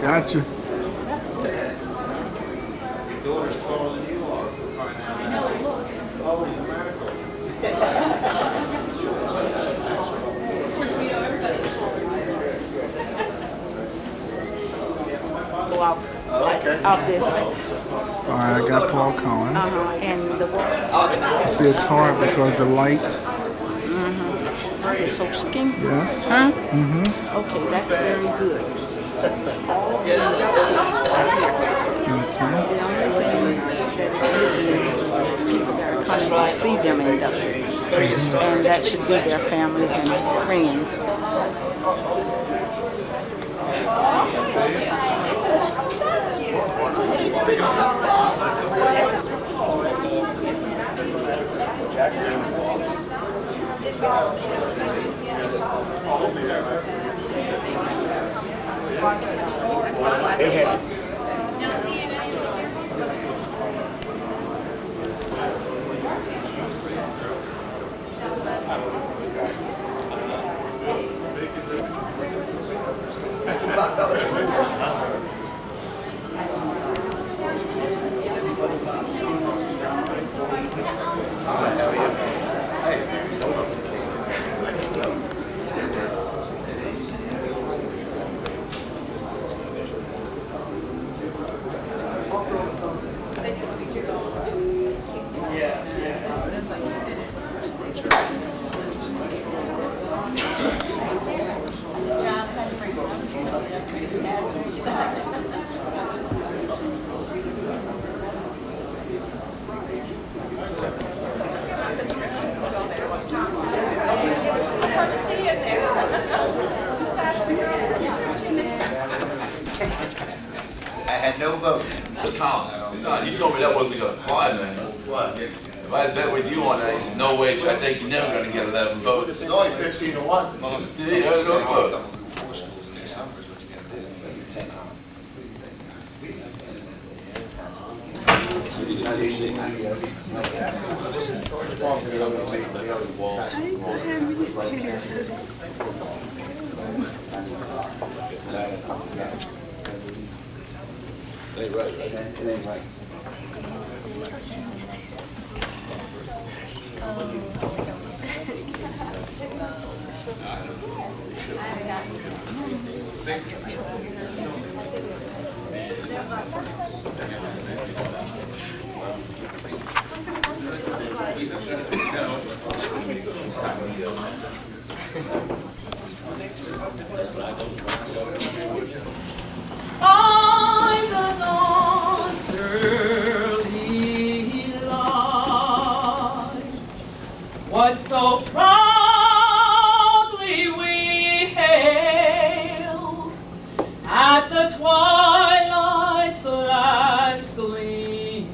Gotcha. Go out, out this. All right, I got Paul Collins. And the See, it's hard because the light. okay, so skin. Yes. Huh? Mm-hmm. Okay, that's very good. All the inductees are here. Okay. The only thing that is missing is the people that are coming to see them inducted. And that should be their families and friends. I had no vote. No, you told me that wasn't gonna fly, man. What? If I bet with you on that, he said, no way, I think you're never gonna get 11 votes. It's only 15 to 1. Did he? I don't vote. Ain't right, right? It ain't right. By the dawn's early light, what so proudly we hailed at the twilight's last gleaming,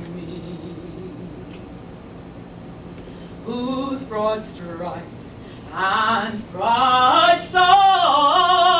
whose broad stripes and bright stars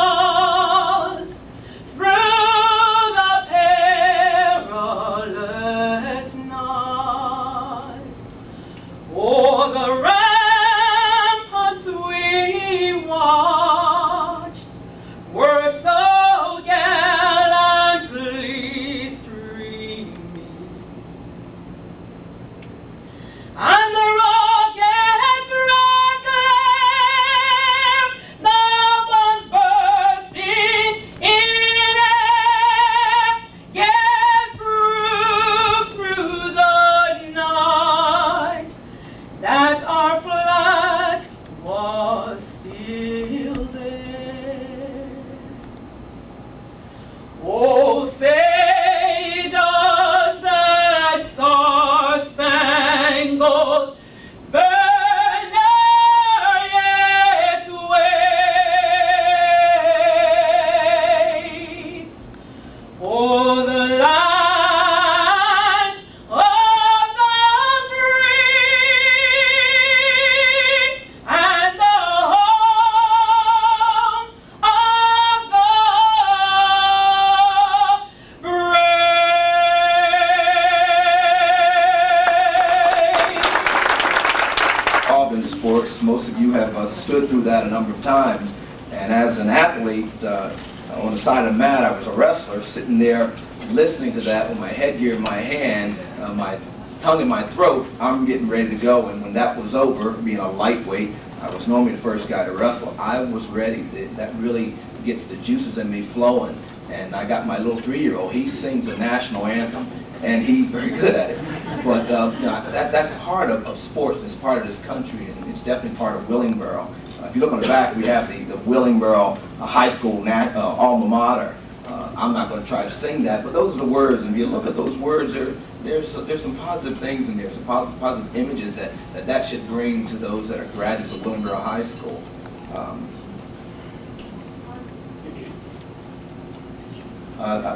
number of times. And as an athlete, on the side of the mat, I was a wrestler, sitting there listening to that with my headgear in my hand, my tongue in my throat. I'm getting ready to go, and when that was over, being a lightweight, I was normally the first guy to wrestle. I was ready. That really gets the juices in me flowing. And I got my little 3-year-old. He sings the national anthem, and he's very good at it. But you know, that's part of sports. It's part of this country, and it's definitely part of Willingboro. If you look on the back, we have the Willingboro High School alma mater. I'm not going to try to sing that, but those are the words. And if you look at those words, there's some positive things in there, some positive images that should bring to those that are graduates of Willingboro High School.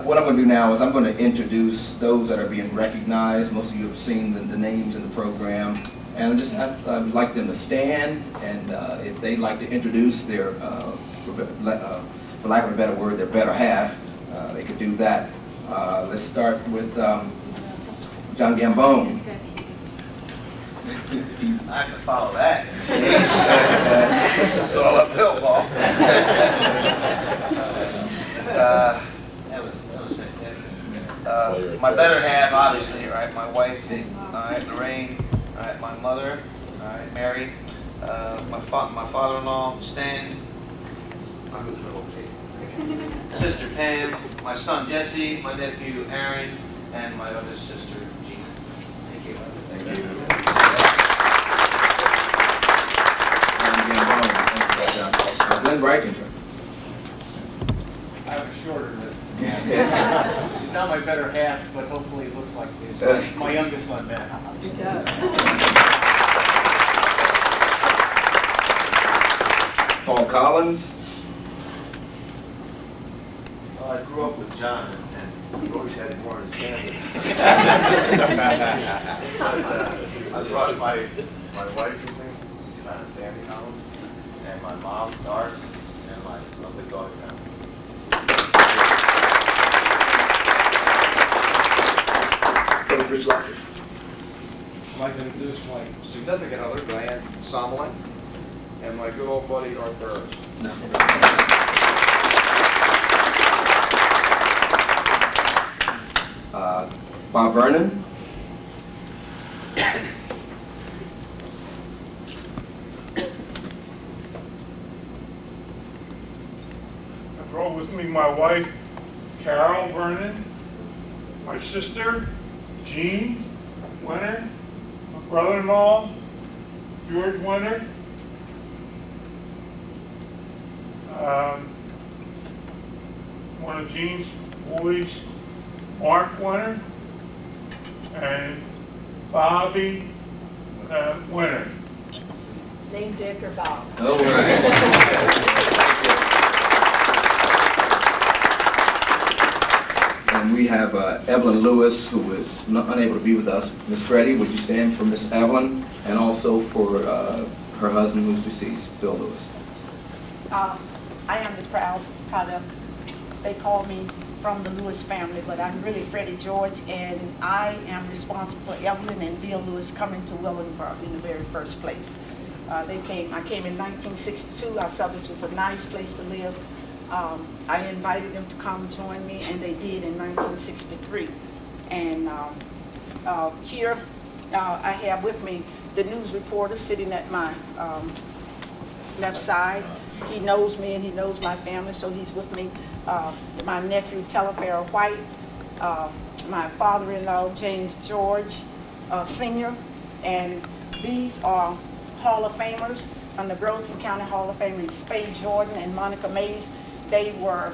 What I'm going to do now is I'm going to introduce those that are being recognized. Most of you have seen the names in the program. And I'd like them to stand, and if they'd like to introduce their, for lack of a better word, their better half, they could do that. Let's start with John Gambone. I have to follow that. It's all uphill, Paul. That was fantastic. My better half, obviously, right? My wife, Lorraine. All right, my mother, all right, Mary, my father-in-law, Stan, sister Pam, my son Jesse, my nephew Aaron, and my other sister Gina. Thank you. Thank you. Glenn Brighton. I have a shorter list. He's not my better half, but hopefully it looks like his. My youngest son, Ben. It does. Paul Collins. Well, I grew up with John, and he always had more understanding. I brought my wife with me, Sandy Collins, and my mom, Doris, and my lovely daughter, Pam. Rich Locker. I'd like to introduce my significant other, Diane Somlin, and my good old buddy, Art Burris. Bob Vernon. I brought with me my wife, Carol Vernon, my sister, Jean Winter, my brother-in-law, George Winter, one of Jean's boys, Mark Winter, and Bobby Winter. Named after Bob. All right. And we have Evelyn Lewis, who is unable to be with us. Miss Freddie, would you stand for Miss Evelyn, and also for her husband, who's deceased, Bill Lewis. I am the proud product. They call me from the Lewis family, but I'm really Freddie George, and I am responsible for Evelyn and Bill Lewis coming to Willingboro in the very first place. I came in 1962. I saw this was a nice place to live. I invited them to come join me, and they did in 1963. And here I have with me the news reporter sitting at my left side. He knows me and he knows my family, so he's with me. My nephew, Telefair White, my father-in-law, James George, Sr., and these are Hall of Famers from the Burlington County Hall of Famers, Spade Jordan and Monica Mays. They were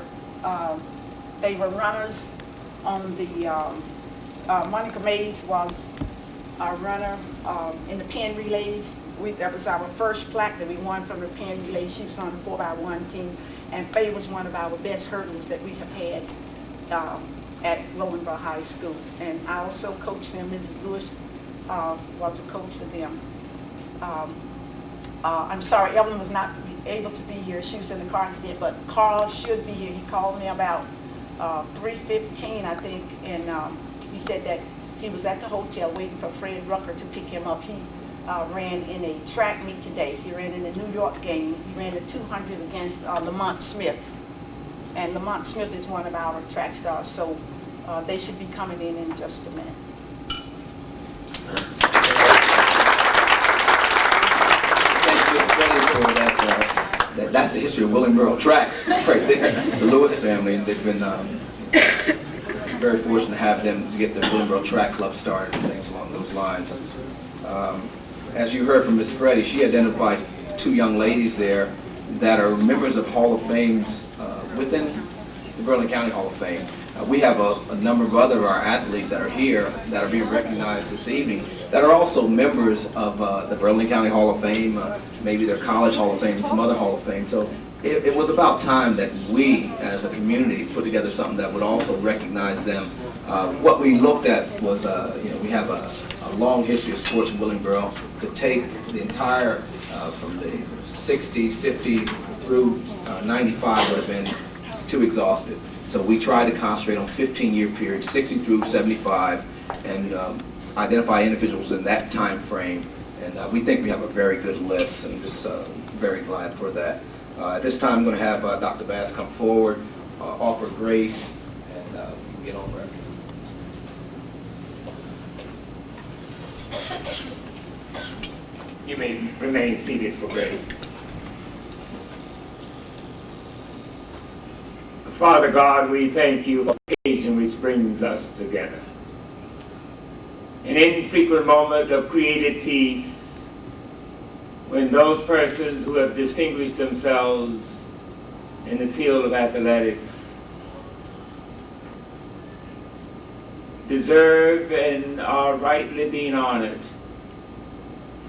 runners on the, Monica Mays was a runner in the pen relays. That was our first plaque that we won from the pen relays. She was on the 4x1 team. And Faye was one of our best hurdlers that we have had at Willingboro High School. And I also coached them. Mrs. Lewis was a coach for them. I'm sorry, Evelyn was not able to be here. She was in the car today, but Carl should be here. He called me about 3:15, I think, and he said that he was at the hotel waiting for Fred Rucker to pick him up. He ran in a track meet today. He ran in the New York game. He ran the 200 against Lamont Smith. And Lamont Smith is one of our track stars, so they should be coming in just a minute. That's the history of Willingboro tracks right there. The Lewis family, they've been very fortunate to have them to get the Willingboro Track Club started and things along those lines. As you heard from Miss Freddie, she identified 2 young ladies there that are members of Hall of Fames within the Burlington County Hall of Fame. We have a number of other our athletes that are here that are being recognized this evening that are also members of the Burlington County Hall of Fame, maybe their college Hall of Fame, and some other Hall of Fame. So it was about time that we, as a community, put together something that would also recognize them. What we looked at was, we have a long history of sports in Willingboro. To take the entire, from the 60s, 50s through 95 would have been too exhaustive. So we tried to concentrate on 15-year periods, 60 through 75, and identify individuals in that time frame. And we think we have a very good list, and just very glad for that. At this time, I'm going to have Dr. Bass come forward, offer grace, and we can get over it. You may remain seated for grace. Father God, we thank you for the occasion which brings us together. An infrequent moment of created peace when those persons who have distinguished themselves in the field of athletics deserve and are rightly being honored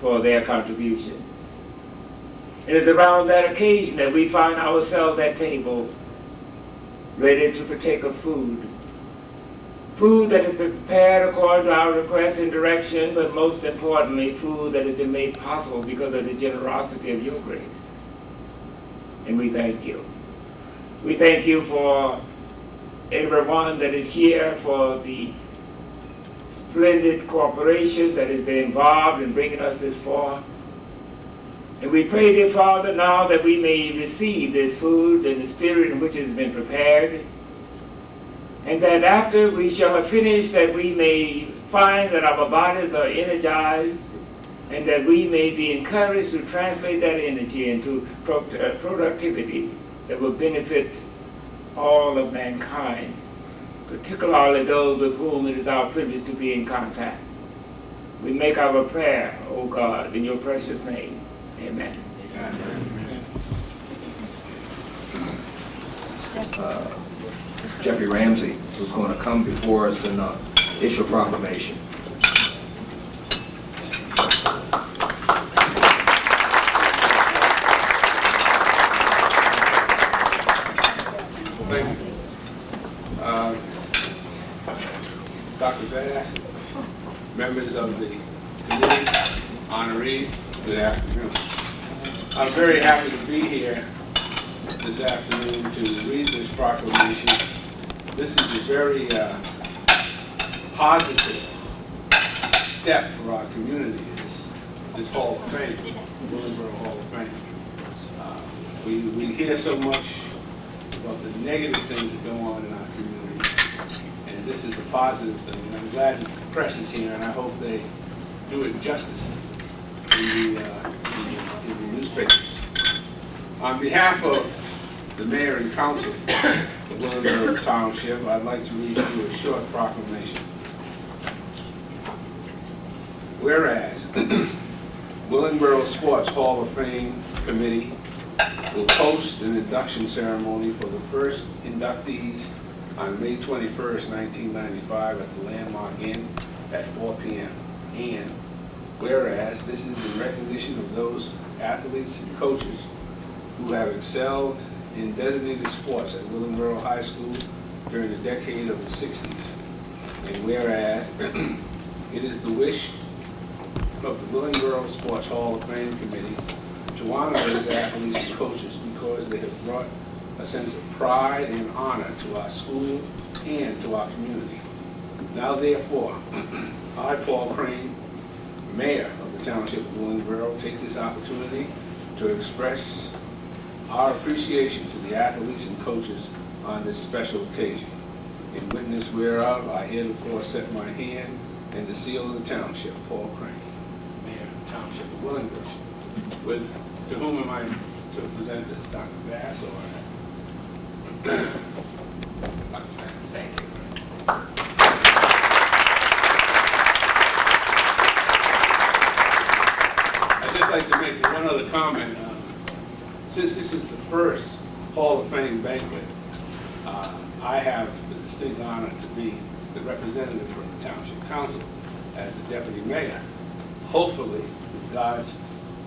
for their contributions. It is around that occasion that we find ourselves at table, ready to partake of food. Food that has been prepared according to our request and direction, but most importantly, food that has been made possible because of the generosity of your grace. And we thank you. We thank you for everyone that is here, for the splendid cooperation that has been involved in bringing us this far. And we pray, dear Father, now that we may receive this food in the spirit in which it has been prepared, and that after we shall have finished, that we may find that our bodies are energized, and that we may be encouraged to translate that energy into productivity that will benefit all of mankind, particularly those with whom it is our privilege to be in contact. We make our prayer, O God, in your precious name. Amen. Jeffrey Ramsey, who's going to come before us and issue a proclamation. Thank you. Dr. Bass, members of the committee, honorees, good afternoon. I'm very happy to be here this afternoon to read this proclamation. This is a very positive step for our community, this Hall of Fame, Willingboro Hall of Fame. We hear so much about the negative things that go on in our community, and this is a positive thing. And I'm glad the press is here, and I hope they do it justice in the newspapers. On behalf of the mayor and council of Willingboro Township, I'd like to read you a short proclamation. Whereas, Willingboro Sports Hall of Fame Committee will host an induction ceremony for the first inductees on May 21st, 1995 at the Landmark Inn at 4 p.m. And whereas this is in recognition of those athletes and coaches who have excelled in designated sports at Willingboro High School during the decade of the 60s. And whereas it is the wish of the Willingboro Sports Hall of Fame Committee to honor those athletes and coaches because they have brought a sense of pride and honor to our school and to our community. Now therefore, I, Paul Crane, Mayor of the Township of Willingboro take this opportunity to express our appreciation to the athletes and coaches on this special occasion. In witness whereof, I herefore set my hand and the seal of the township, Paul Crane, Mayor of the Township of Willingboro. To whom am I to present this, Dr. Bass or? Dr. Bass. Thank you. I'd just like to make one other comment. Since this is the first Hall of Fame banquet, I have the distinct honor to be the representative from the Township Council as the Deputy Mayor. Hopefully, with God's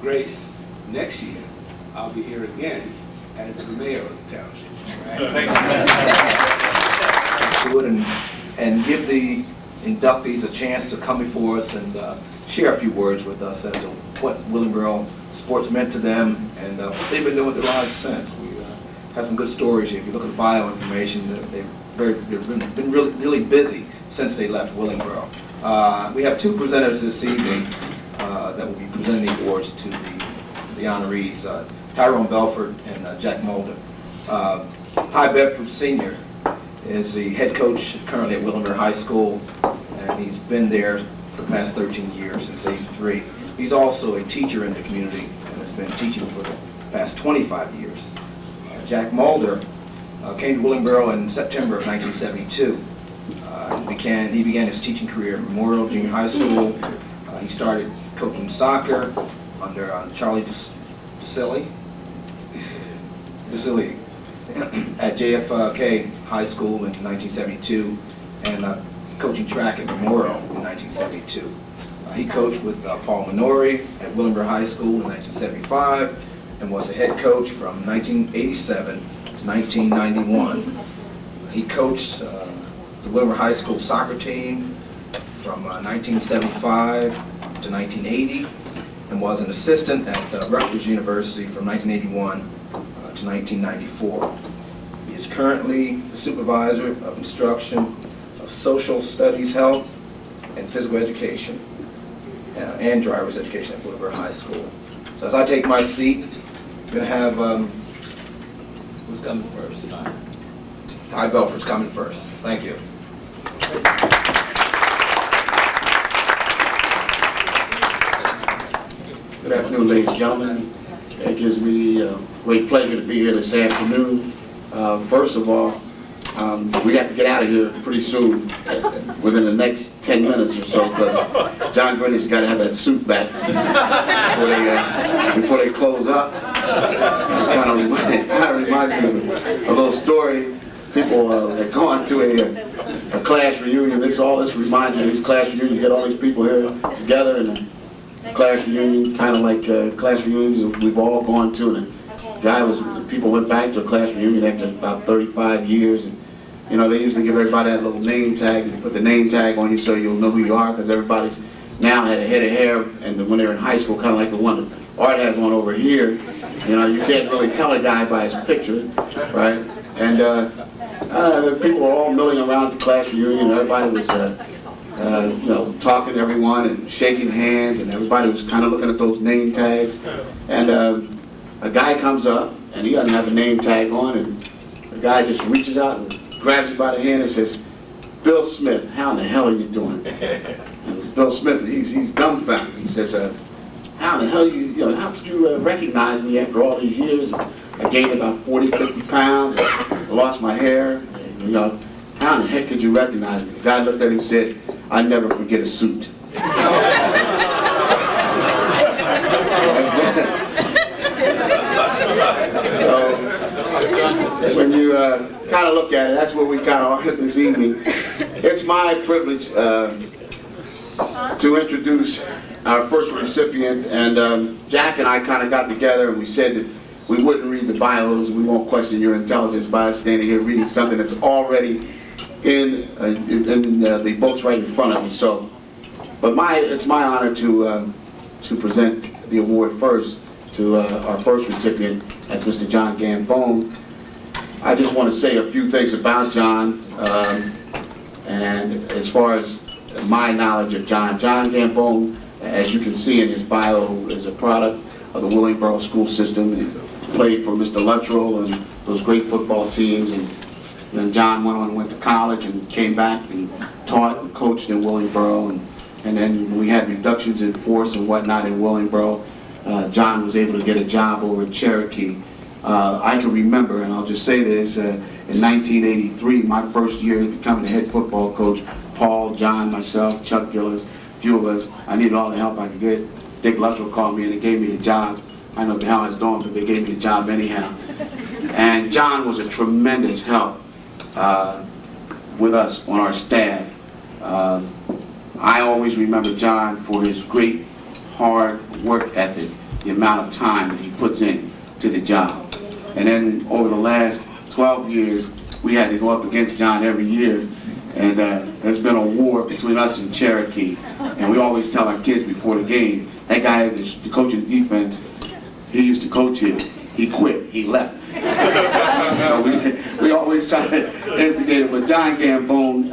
grace, next year, I'll be here again as the Mayor of the Township. Right? And give the inductees a chance to come before us and share a few words with us as to what Willingboro sports meant to them and what they've been doing with their lives since. We have some good stories. If you look at the bio information, they've been really busy since they left Willingboro. We have two presenters this evening that will be presenting the awards to the honorees, Tyrone Belford and Jack Mulder. Ty Bedford Sr. is the head coach currently at Willingboro High School, and he's been there for the past 13 years, since '83. He's also a teacher in the community and has been teaching for the past 25 years. Jack Mulder came to Willingboro in September of 1972. He began his teaching career at Memorial Junior High School. He started coaching soccer under Charlie DeCilli at JFK High School in 1972, and coaching track at Memorial in 1972. He coached with Paul Minori at Willingboro High School in 1975 and was a head coach from 1987 to 1991. He coached the Willingboro High School soccer team from 1975 to 1980 and was an assistant at Rutgers University from 1981 to 1994. He is currently the supervisor of instruction of social studies, health, and physical education, and driver's education at Willingboro High School. So as I take my seat, I'm going to have, who's coming first? Ty Belford's coming first. Thank you. Good afternoon, ladies and gentlemen. It gives me great pleasure to be here this afternoon. First of all, we have to get out of here pretty soon, within the next 10 minutes or so, because John Green's got to have that suit back before they close up. It kind of reminds me of a little story. People that gone to a class reunion. All this reminds you of these class reunions. You get all these people here together in a class reunion, kind of like class reunions we've all gone to. And people went back to a class reunion after about 35 years. And, you know, they usually give everybody that little name tag, and you put the name tag on you so you'll know who you are, because everybody's now had a head of hair, and when they're in high school, kind of like the one that Art has on over here, you know, you can't really tell a guy by his picture, right? And the people were all milling around the class reunion. Everybody was, you know, talking to everyone and shaking hands, and everybody was kind of looking at those name tags. And a guy comes up, and he doesn't have a name tag on, and the guy just reaches out and grabs him by the hand and says, "Bill Smith, how in the hell are you doing?" And Bill Smith, he's dumbfounded. He says, "How in the hell how could you recognize me after all these years? I gained about 40, 50 pounds, I lost my hair, and, you know, how in the heck could you recognize me?" The guy looked at him and said, "I never forget a suit." So, when you kind of look at it, that's where we kind of are this evening. It's my privilege to introduce our first recipient, and Jack and I kind of got together and we said that we wouldn't read the bios. We won't question your intelligence by us standing here reading something that's already in the books right in front of you. So, but it's my honor to present the award first to our first recipient, that's Mr. John Gambone. I just want to say a few things about John, and as far as my knowledge of John Gambone as you can see in his bio, is a product of the Willingboro school system, and played for Mr. Luttrell and those great football teams. And then John went to college and came back and taught and coached in Willingboro. And then we had reductions in force and whatnot in Willingboro. John was able to get a job over in Cherokee. I can remember, and I'll just say this, in 1983, my first year becoming the head football coach, Paul, John, myself, Chuck Gillis, a few of us, I needed all the help I could get. Dick Luttrell called me and they gave me the job. I know what the hell I was doing, but they gave me the job anyhow. And John was a tremendous help with us on our staff. I always remember John for his great hard work ethic, the amount of time that he puts in to the job. And then over the last 12 years, we had to go up against John every year. And there's been a war between us and Cherokee. And we always tell our kids before the game, that guy, the coach of the defense, he used to coach here. He quit, he left. So we always try to instigate it. But John Gambone,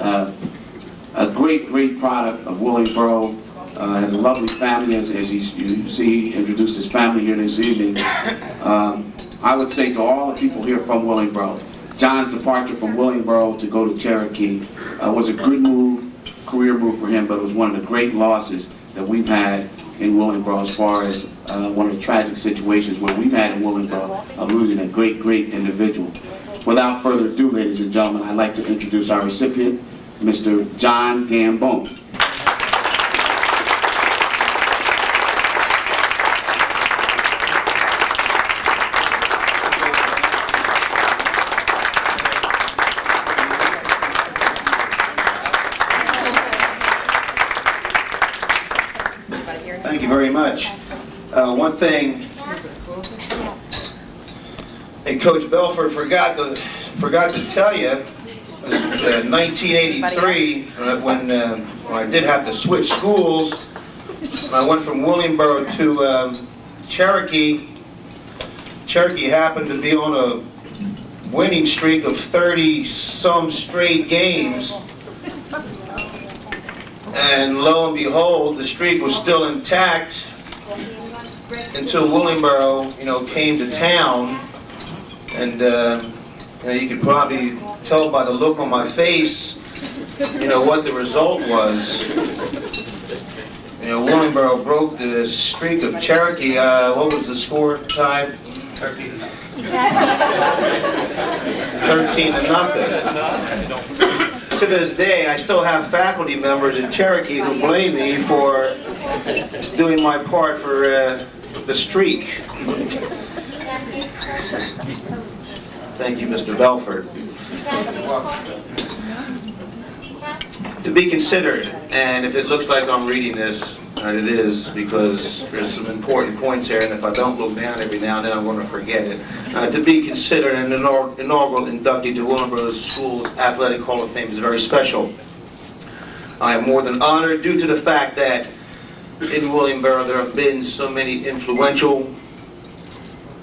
a great product of Willingboro, has a lovely family, as you see, he introduced his family here this evening. I would say to all the people here from Willingboro, John's departure from Willingboro to go to Cherokee was a good move, career move for him, but it was one of the great losses that we've had in Willingboro, as far as one of the tragic situations where we've had in Willingboro of losing a great individual. Without further ado, ladies and gentlemen, I'd like to introduce our recipient, Mr. John Gambone. Thank you very much. One thing, hey, Coach Belford forgot to tell you, was 1983 when I did have to switch schools. I went from Willingboro to Cherokee. Cherokee happened to be on a winning streak of 30-some straight games. And lo and behold, the streak was still intact until Willingboro, came to town. And you could probably tell by the look on my face, what the result was. Willingboro broke the streak of Cherokee. What was the score time? 13-0. 13-0. To this day, I still have faculty members in Cherokee who blame me for doing my part for the streak. Thank you, Mr. Belford. To be considered, and if it looks like I'm reading this, it is, because there's some important points here, and if I don't look down every now and then, I'm going to forget it. To be considered an inaugural inductee to Willingboro School's Athletic Hall of Fame is very special. I am more than honored due to the fact that in Willingboro there have been so many influential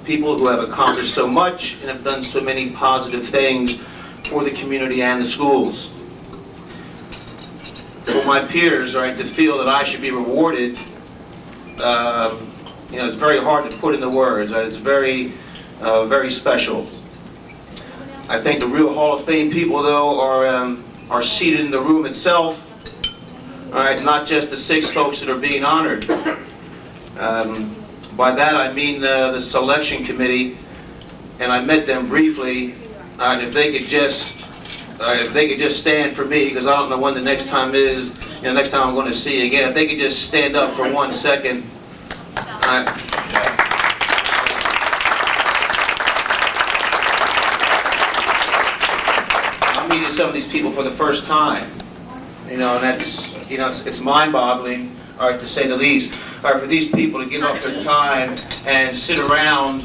people who have accomplished so much and have done so many positive things for the community and the schools. For my peers, to feel that I should be rewarded, it's very hard to put into words. It's very special. I think the real Hall of Fame people, though, are seated in the room itself. Not just the 6 folks that are being honored. By that I mean the selection committee, and I met them briefly. If they could just stand for me, because I don't know when the next time is, next time I'm going to see you again. If they could just stand up for 1 second. I'm meeting some of these people for the first time, and that's, it's mind-boggling, to say the least. For these people to give up their time and sit around,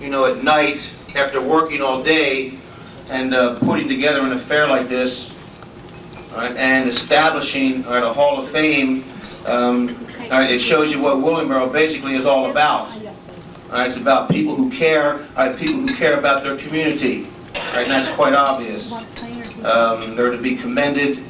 at night after working all day, and putting together an affair like this, and establishing a Hall of Fame, it shows you what Willingboro basically is all about. It's about people who care, people who care about their community, and that's quite obvious. They're to be commended,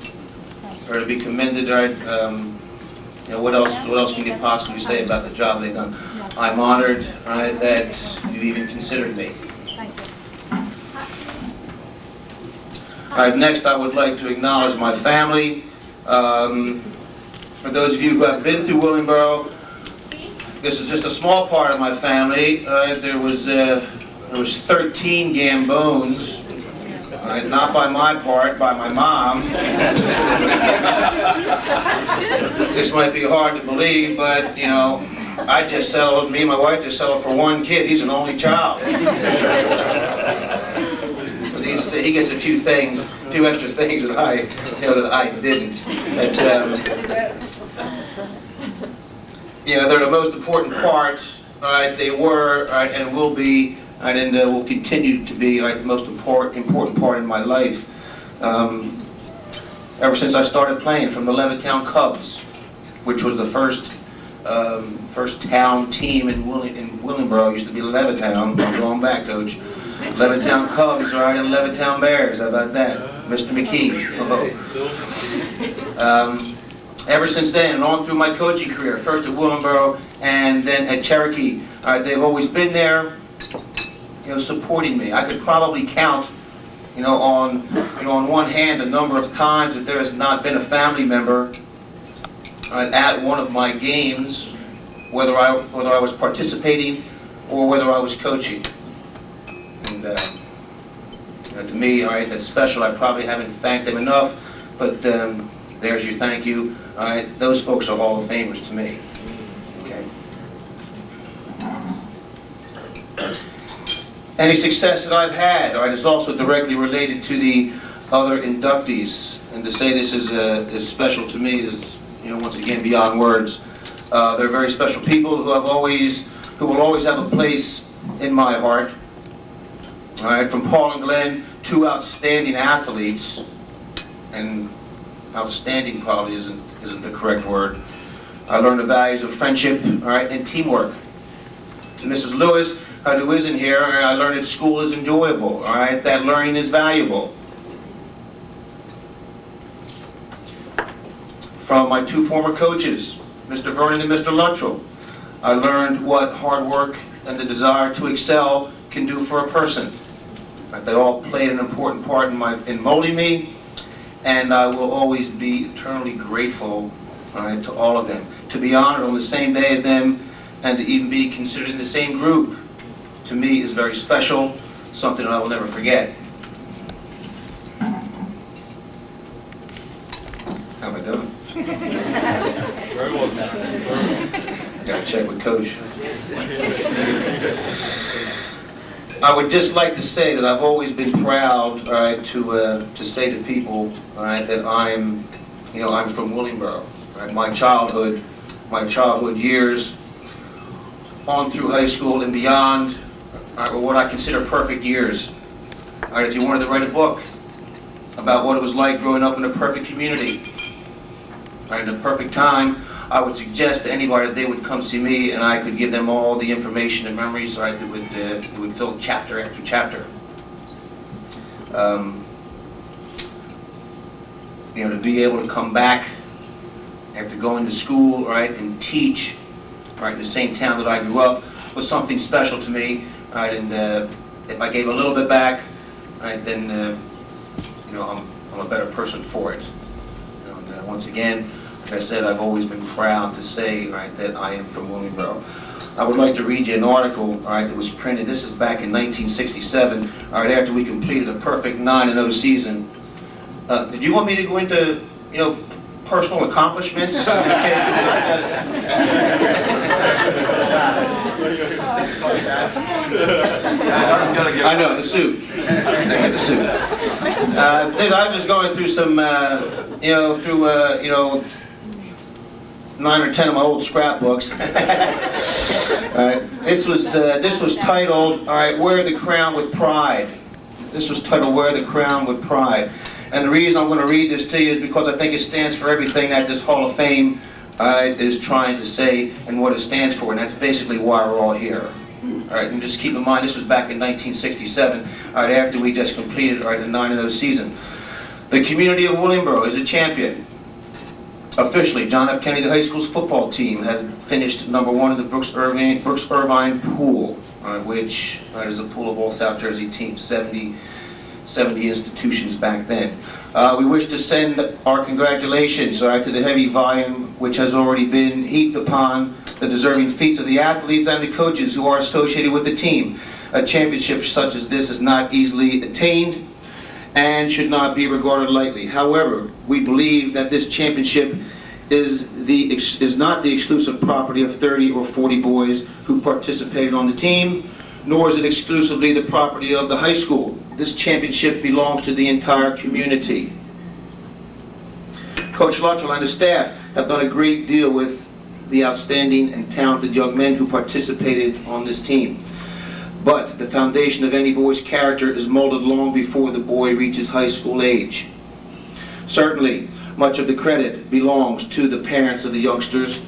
You know, what else can you possibly say about the job they've done? I'm honored, right, that you even considered me. All right, next I would like to acknowledge my family. For those of you who have been through Willingboro, this is just a small part of my family. There was 13 Gambones, not by my part, by my mom. This might be hard to believe, but you know, me and my wife just settled for one kid. He's an only child. So he gets a few extra things that I didn't. They're the most important part. They were, and will be, and will continue to be the most important part in my life. Ever since I started playing, from the Levittown Cubs, which was the first town team in Willingboro. Used to be Levittown. I'm going back, Coach. Levittown Cubs, and Levittown Bears. How about that, Mr. McKee? Ever since then, and on through my coaching career, first at Willingboro and then at Cherokee, they've always been there, supporting me. I could probably count, on one hand the number of times that there has not been a family member at one of my games, whether I was participating or whether I was coaching. And to me, that's special. I probably haven't thanked them enough, but there's your thank you. Those folks are Hall of Famers to me. Okay. Any success that I've had, is also directly related to the other inductees. And to say this is special to me is, once again, beyond words. They're very special people who will always have a place in my heart. From Paul and Glenn, two outstanding athletes, and outstanding probably isn't the correct word. I learned the values of friendship, and teamwork. To Mrs. Lewis, who isn't here, I learned that school is enjoyable, that learning is valuable. From my two former coaches, Mr. Vernon and Mr. Luttrell, I learned what hard work and the desire to excel can do for a person. They all played an important part in molding me, and I will always be eternally grateful to all of them. To be honored on the same day as them and to even be considered in the same group, to me is very special, something that I will never forget. How am I doing? Very well done. Got to check with Coach. I would just like to say that I've always been proud, to say to people, that I'm from Willingboro. My childhood years, on through high school and beyond, were what I consider perfect years. If you wanted to write a book about what it was like growing up in a perfect community, in a perfect time, I would suggest to anybody that they would come see me, and I could give them all the information and memories that would fill chapter after chapter. To be able to come back after going to school, and teach, in the same town that I grew up, was something special to me, and if I gave a little bit back, then I'm a better person for it. And once again, like I said, I've always been proud to say, that I am from Willingboro. I would like to read you an article, that was printed. This is back in 1967, after we completed a perfect 9-0 season. Did you want me to go into, personal accomplishments? I know, the suit. The suit. I was just going through some, 9 or 10 of my old scrapbooks. This was titled, Wear the Crown with Pride. This was titled, Wear the Crown with Pride. And the reason I'm going to read this to you is because I think it stands for everything that this Hall of Fame is trying to say and what it stands for, and that's basically why we're all here. And just keep in mind, this was back in 1967, after we just completed the 9-0 season. The community of Willingboro is a champion. Officially, John F. Kennedy High School's football team has finished #1 in the Brooks Irvine pool, which is a pool of all South Jersey teams, 70 institutions back then. We wish to send our congratulations to the heavy volume which has already been heaped upon the deserving feats of the athletes and the coaches who are associated with the team. A championship such as this is not easily attained and should not be regarded lightly. However, we believe that this championship is not the exclusive property of 30 or 40 boys who participated on the team, nor is it exclusively the property of the high school. This championship belongs to the entire community. Coach Luttrell and his staff have done a great deal with the outstanding and talented young men who participated on this team. But the foundation of any boy's character is molded long before the boy reaches high school age. Certainly, much of the credit belongs to the parents of the youngsters,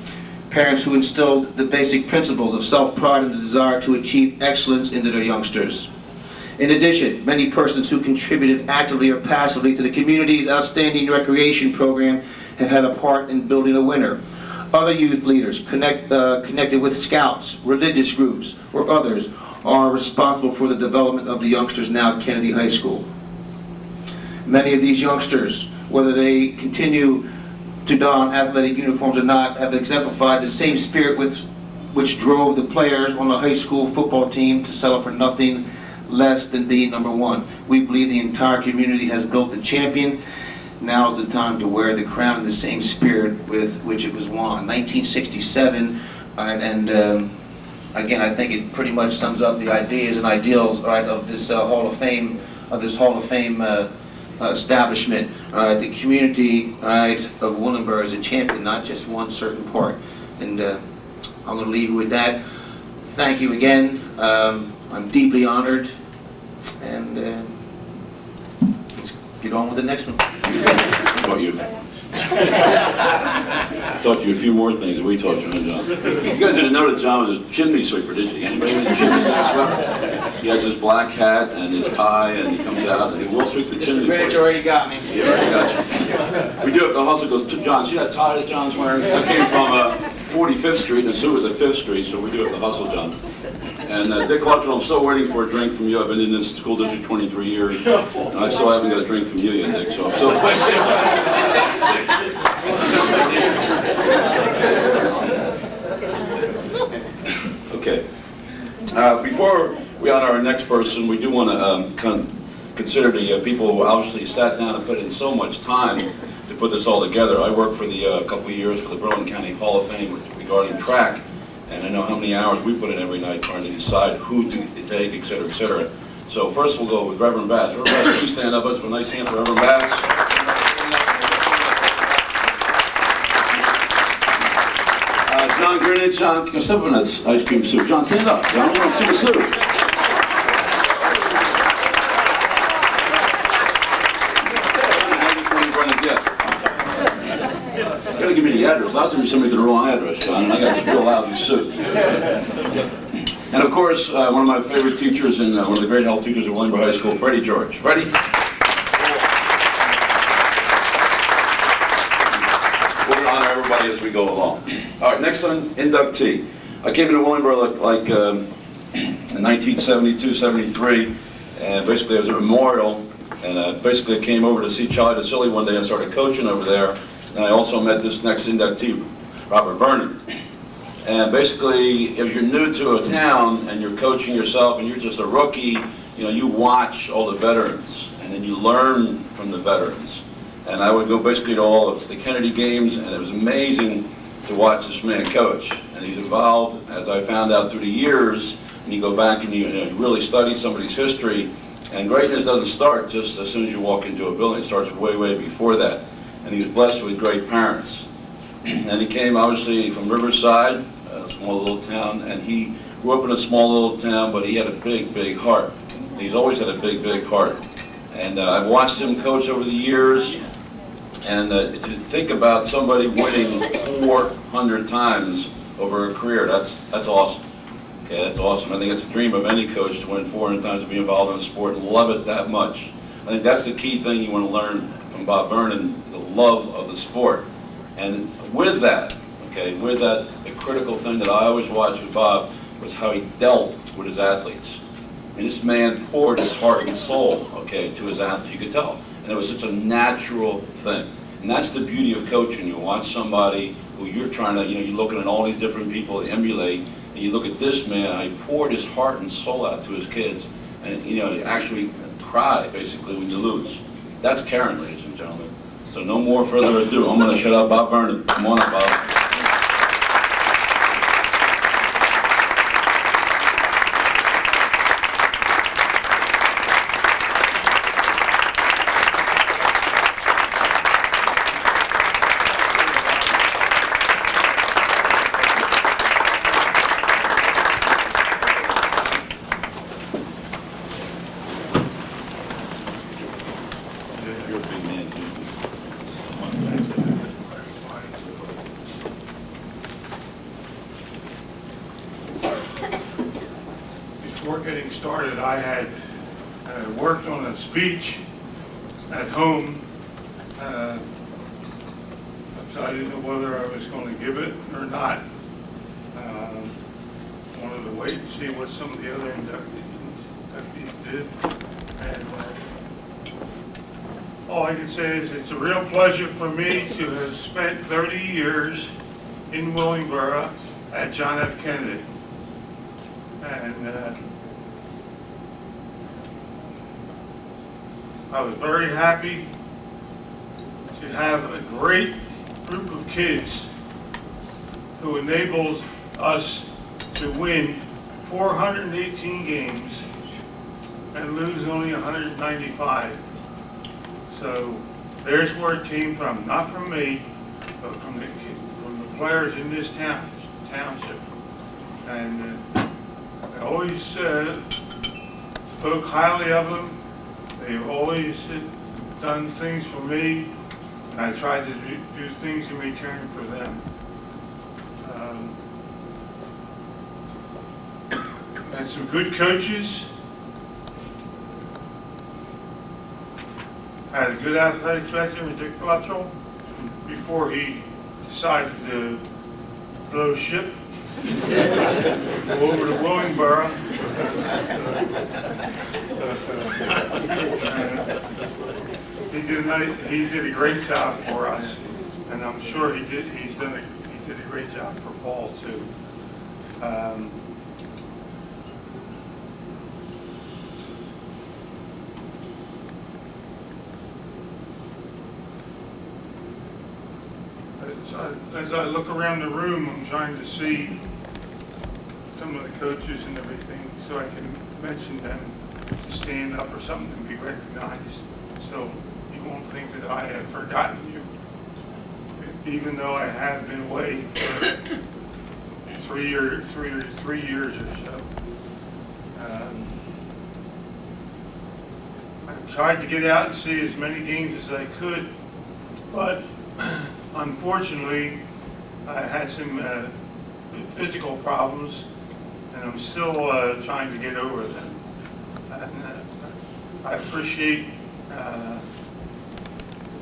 parents who instilled the basic principles of self-pride and the desire to achieve excellence into their youngsters. In addition, many persons who contributed actively or passively to the community's outstanding recreation program have had a part in building a winner. Other youth leaders connected with scouts, religious groups, or others are responsible for the development of the youngsters now at Kennedy High School. Many of these youngsters, whether they continue to don athletic uniforms or not, have exemplified the same spirit which drove the players on the high school football team to settle for nothing less than being #1. We believe the entire community has built a champion. Now's the time to wear the crown in the same spirit with which it was won. 1967, again, I think it pretty much sums up the ideas and ideals of this Hall of Fame, establishment. The community of Willingboro is a champion, not just one certain part. And I'm going to leave you with that. Thank you again. I'm deeply honored, and let's get on with the next one. I taught you a few more things that we taught you, John. You guys didn't know that John was a chimney sweeper, did you? Anybody was a chimney sweeper? He has his black hat and his tie, and he comes out and he will sweep the chimney. Greenwich already got me. He already got you. We do it. The hustle goes to John. See that tie that John's wearing? I came from 45th Street. The zoo is at 5th Street, so we do it. The hustle, John. And Dick Luttrell, I'm still waiting for a drink from you. I've been in this school district 23 years, and I still haven't got a drink from you yet, Dick. So I'm still waiting. Okay. Before we honor our next person, we do want to consider the people who obviously sat down and put in so much time to put this all together. I worked for the couple of years for the Berlin County Hall of Fame regarding track, and I know how many hours we put in every night trying to decide who to take, et cetera, et cetera. So first we'll go with Reverend Bass. Reverend Bass, please stand up. Let's have a nice hand for Reverend Bass. John Greenwich, John, can you step on this ice cream soup? John, stand up. John, I want to see the soup. You gotta give me the address. Last time you sent me to the wrong address, John, and I got the real lousy soup. And of course, one of my favorite teachers and one of the great health teachers at Willingboro High School, Freddie George. Freddie? We're gonna honor everybody as we go along. All right, next one, inductee. I came into Willingboro like in 1972, 73, and basically there was a memorial, and basically I came over to see Charlie DeSilli one day and started coaching over there, and I also met this next inductee, Robert Vernon. And basically, if you're new to a town and you're coaching yourself and you're just a rookie, you know, you watch all the veterans, and then you learn from the veterans. And I would go basically to all of the Kennedy games, and it was amazing to watch this man coach. And he's evolved, as I found out through the years, and you go back and you really study somebody's history, and greatness doesn't start just as soon as you walk into a building. It starts way, way before that. And he was blessed with great parents. And he came obviously from Riverside, a small little town, and he grew up in a small little town, but he had a big, big heart. And he's always had a big, big heart. And I've watched him coach over the years, and to think about somebody winning 400 times over a career, that's awesome. Okay, that's awesome. I think it's a dream of any coach to win 400 times, to be involved in a sport and love it that much. I think that's the key thing you want to learn from Bob Vernon, the love of the sport. And with that, okay, with that, the critical thing that I always watched with Bob was how he dealt with his athletes. And this man poured his heart and soul, okay, to his athletes, you could tell. And it was such a natural thing. And that's the beauty of coaching. You watch somebody who you're trying to, you're looking at all these different people to emulate, and you look at this man, he poured his heart and soul out to his kids. And, he actually cry, basically, when you lose. That's caring, ladies and gentlemen. So no more further ado. I'm going to shut up. Bob Vernon. Come on up, Bob. You're a big man, too. Before getting started, I had worked on a speech at home, so I didn't know whether I was going to give it or not. Wanted to wait and see what some of the other inductees did. And all I can say is it's a real pleasure for me to have spent 30 years in Willingboro at John F. Kennedy. And I was very happy to have a great group of kids who enabled us to win 418 games and lose only 195. So there's where it came from, not from me, but from the players in this township. And I always spoke highly of them. They've always done things for me, and I tried to do things in return for them. Had some good coaches. Had a good athletic director in Dick Fletchell before he decided to blow ship, go over to Willingboro. He did a great job for us, and I'm sure he did a great job for Paul too. As I look around the room, I'm trying to see some of the coaches and everything, so I can mention them to stand up or something and be recognized, so you won't think that I have forgotten you, even though I have been away for 3 years or so. I tried to get out and see as many games as I could, but unfortunately, I had some physical problems, and I'm still trying to get over them. And I appreciate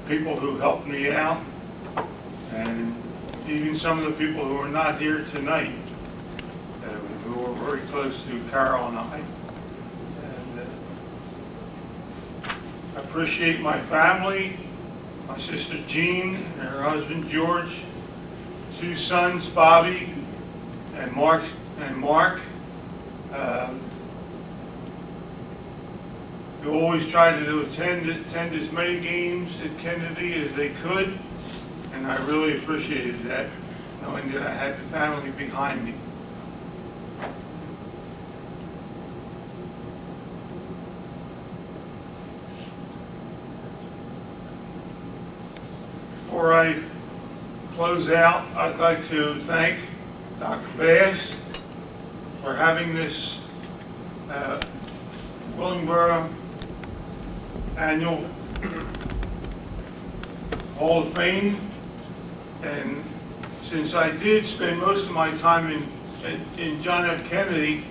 people who helped me out, and even some of the people who are not here tonight, who were very close to Carol and I. And I appreciate my family, my sister Jean and her husband George, 2 sons, Bobby and Mark. Who always tried to attend as many games at Kennedy as they could, and I really appreciated that, knowing that I had the family behind me. Before I close out, I'd like to thank Dr. Bass for having this Willingboro Annual Hall of Fame. And since I did spend most of my time in John F. Kennedy,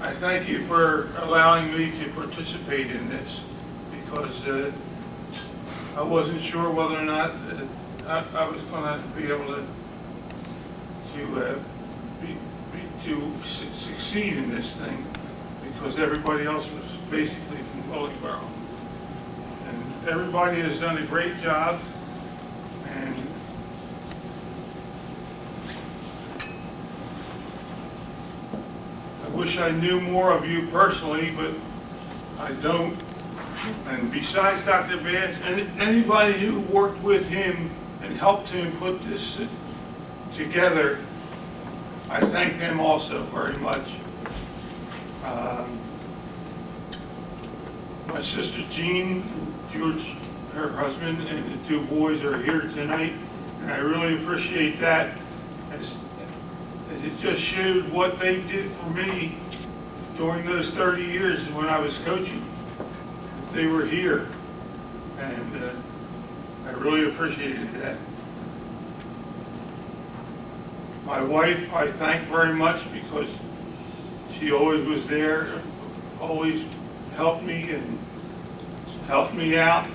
I thank you for allowing me to participate in this, because I wasn't sure whether or not I was going to be able to succeed in this thing because everybody else was basically from Willingboro. And everybody has done a great job, and I wish I knew more of you personally, but I don't. And besides Dr. Bass, and anybody who worked with him and helped him put this together, I thank them also very much. My sister Jean, George, her husband, and the two boys are here tonight, and I really appreciate that, as it just showed what they did for me during those 30 years when I was coaching. They were here, and I really appreciated that. My wife, I thank very much because she always was there, always helped me and helped me out.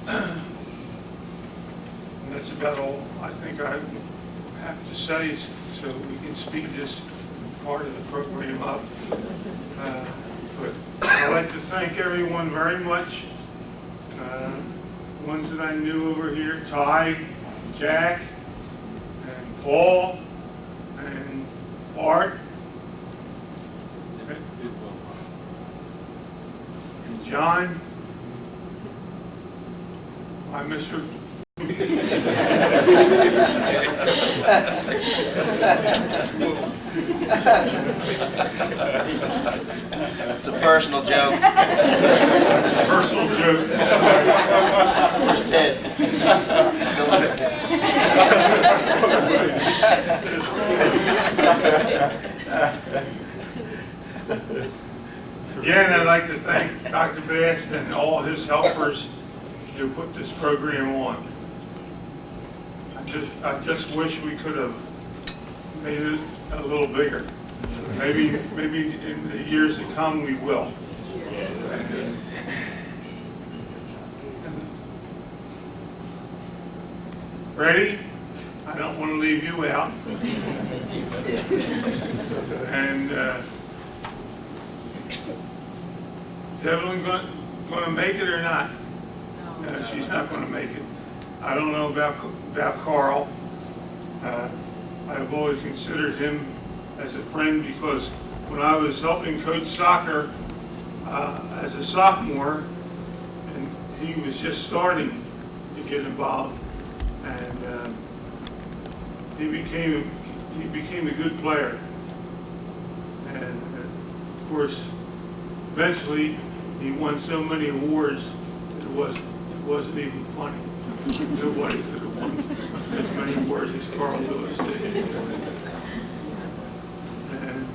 And that's about all I think I have to say, so we can speed this part of the program up. But I'd like to thank everyone very much. Ones that I knew over here, Ty, Jack, and Paul, and Art, and John, my Mr. It's a personal joke. It's a personal joke. Where's Ted? Again, I'd like to thank Dr. Bass and all his helpers who put this program on. I just wish we could have made it a little bigger. Maybe in the years to come we will. Ready? I don't want to leave you out. And is Evelyn going to make it or not? No, she's not going to make it. I don't know about Carl. I've always considered him as a friend because when I was helping coach soccer as a sophomore, and he was just starting to get involved, and he became a good player. And of course, eventually he won so many awards that it wasn't even funny. Nobody could have won as many awards as Carl Lewis did. And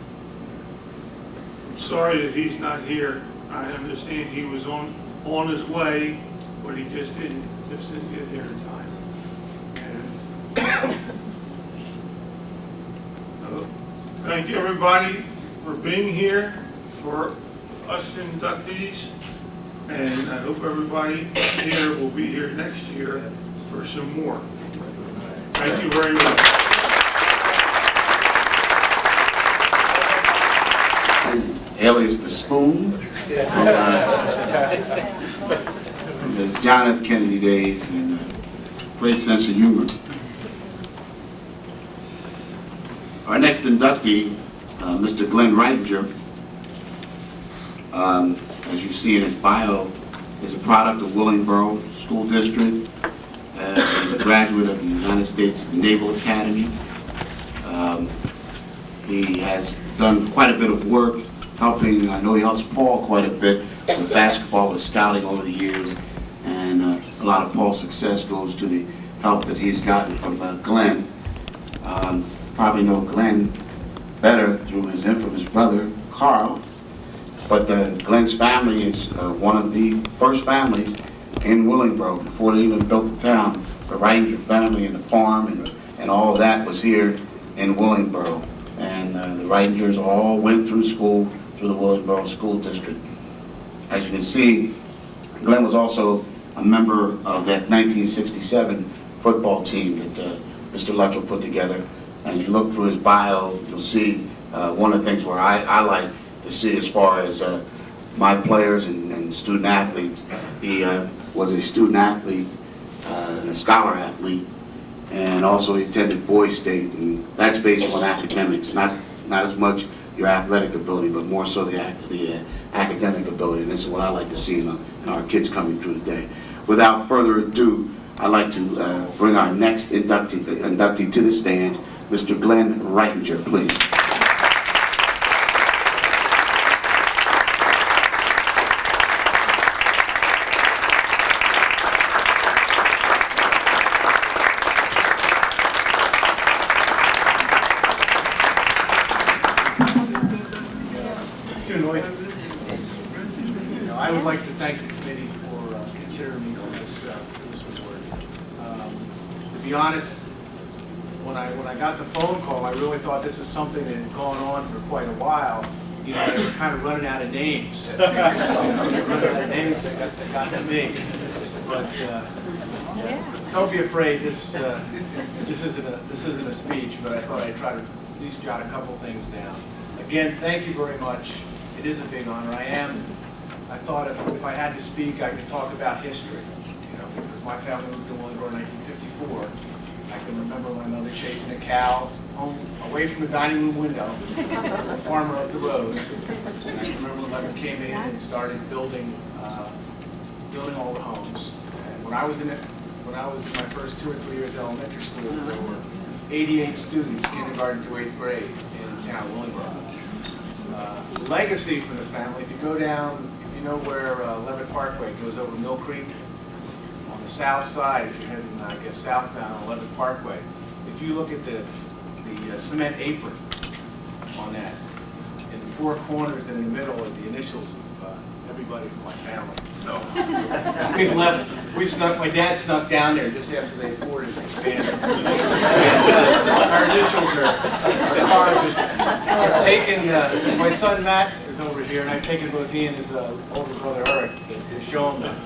I'm sorry that he's not here. I understand he was on his way, but he just didn't get here in time. And thank you everybody for being here, for us inductees. And I hope everybody here will be here next year for some more. Thank you very much. Alias the Spoon from his John F. Kennedy days, and great sense of humor. Our next inductee, Mr. Glenn Reitinger, as you see in his bio, is a product of Willingboro School District, a graduate of the United States Naval Academy. He has done quite a bit of work helping, I know he helps Paul quite a bit with basketball, with scouting over the years, and a lot of Paul's success goes to the help that he's gotten from Glenn. Probably know Glenn better through his infamous brother, Carl. But Glenn's family is one of the first families in Willingboro before they even built the town. The Reitinger family and the farm and all of that was here in Willingboro. And the Reitingers all went through school through the Willingboro School District. As you can see, Glenn was also a member of that 1967 football team that Mr. Luttrell put together. And you look through his bio, you'll see one of the things where I like to see as far as my players and student athletes. He was a student athlete and a scholar athlete, and also he attended Boys State, and that's based on academics, not as much your athletic ability, but more so the academic ability. And this is what I like to see in our kids coming through today. Without further ado, I'd like to bring our next inductee to the stand, Mr. Glenn Reitinger, please. I would like to thank the committee for considering me for this award. To be honest, when I got the phone call, I really thought this is something that had gone on for quite a while. You know, they were kind of running out of names. Running out of names, they got to me. But don't be afraid. This isn't a speech, but I thought I'd try to at least jot a couple things down. Again, thank you very much. It is a big honor. I thought if I had to speak, I could talk about history. You know, because my family moved to Willingboro in 1954. I can remember my mother chasing a cow home away from the dining room window, a farmer up the road. And I can remember when Leonard came in and started building all the homes. And when I was in my first 2 or 3 years of elementary school, there were 88 students, kindergarten through 8th grade, in town of Willingboro. Legacy for the family, if you go down, if you know where Levitt Parkway goes over Mill Creek, on the south side, if you're heading, I guess, southbound on Levitt Parkway, if you look at the cement apron on that, in the 4 corners and in the middle are the initials of everybody from my family. So we snuck, my dad snuck down there just after they afforded to expand. Our initials are carved. I've taken, my son Matt is over here, and I've taken both he and his older brother Eric to show him that.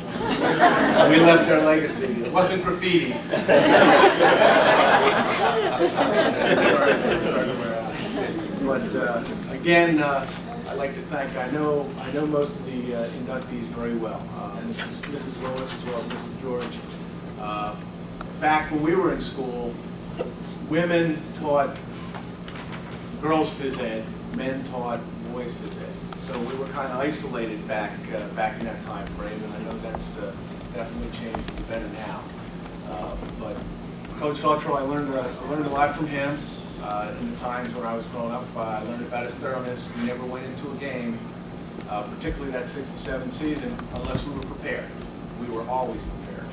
We left our legacy. It wasn't graffiti. But again, I'd like to thank, I know most of the inductees very well. Mrs. Lewis as well as Mrs. George. Back when we were in school, women taught girls phys ed, men taught boys phys ed. So we were kind of isolated back in that time frame, and I know that's definitely changed for the better now. But Coach Luttrell, I learned a lot from him. In the times when I was growing up, I learned about his thoroughness. We never went into a game, particularly that 67 season, unless we were prepared. We were always prepared.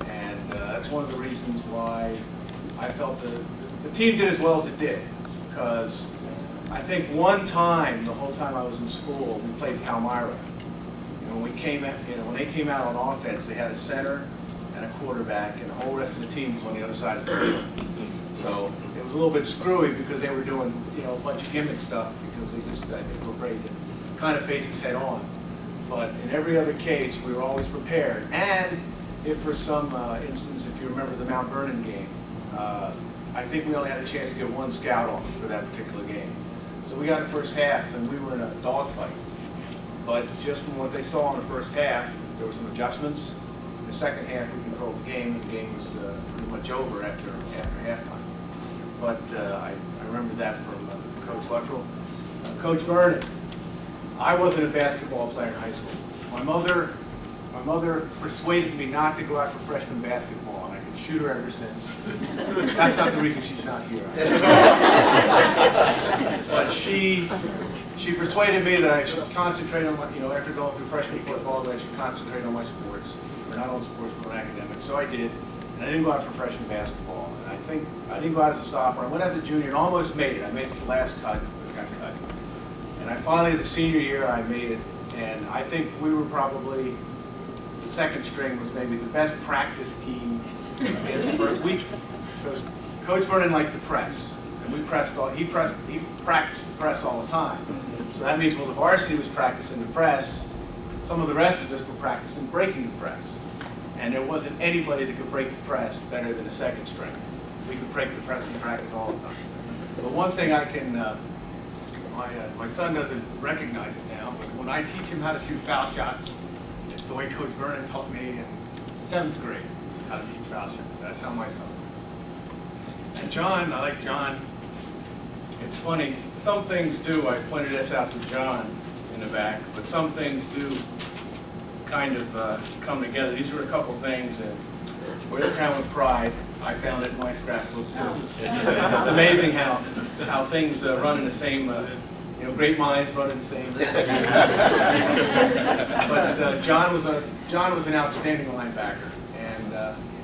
And that's one of the reasons why I felt the team did as well as it did. Because I think one time, the whole time I was in school, we played Palmyra. You know, when they came out on offense, they had a center and a quarterback, and the whole rest of the team was on the other side of the field. So it was a little bit screwy because they were doing, you know, a bunch of gimmick stuff because they just were afraid to kind of face us head on. But in every other case, we were always prepared. And if for some instance, if you remember the Mount Vernon game, I think we only had a chance to get 1 scout on for that particular game. So we got in the first half and we were in a dogfight. But just from what they saw in the first half, there were some adjustments. In the second half, we controlled the game, and the game was pretty much over after halftime. But I remember that from Coach Luttrell. Coach Vernon, I wasn't a basketball player in high school. My mother persuaded me not to go out for freshman basketball, and I could shoot her ever since. That's not the reason she's not here. But she persuaded me that I should concentrate on my, you know, after going through freshman football, that I should concentrate on my sports, or not on sports, but on academics. So I did, and I didn't go out for freshman basketball. And I think I didn't go out as a sophomore. I went as a junior and almost made it. I made it to the last cut, but got cut. And I finally, as a senior year, I made it. And I think we were probably, the second string was maybe the best practice team in the first week. Because Coach Vernon liked to press. And we pressed he practiced the press all the time. So that means, well, the varsity was practicing the press, some of the rest of us were practicing breaking the press. And there wasn't anybody that could break the press better than a second string. We could break the press in practice all the time. But one thing I can, my son doesn't recognize it now, but when I teach him how to shoot foul shots, it's the way Coach Vernon taught me in 7th grade how to teach foul shots. That's how my son. And John, I like John. It's funny, some things do, I pointed this out to John in the back, but some things do kind of come together. These were a couple things, and where the town with pride, I found it in my scrapbook too. It's amazing how things run in the same, great minds run in the same. But John was an outstanding linebacker, and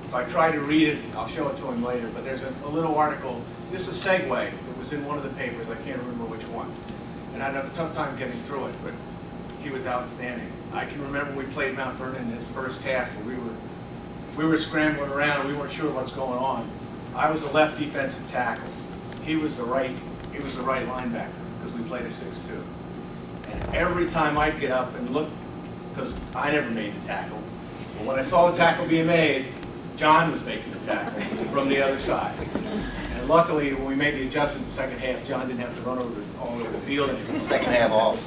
if I try to read it, I'll show it to him later, but there's a little article, this is a segue, it was in one of the papers, I can't remember which one, and I had a tough time getting through it, but he was outstanding. I can remember we played Mount Vernon in his first half, where we were scrambling around, we weren't sure what's going on. I was the left defensive tackle. He was the right linebacker, because we played a 6-2. And every time I'd get up and look, because I never made the tackle, but when I saw the tackle being made, John was making the tackle from the other side. And luckily, when we made the adjustment in the second half, John didn't have to run all over the field anymore. Second half off.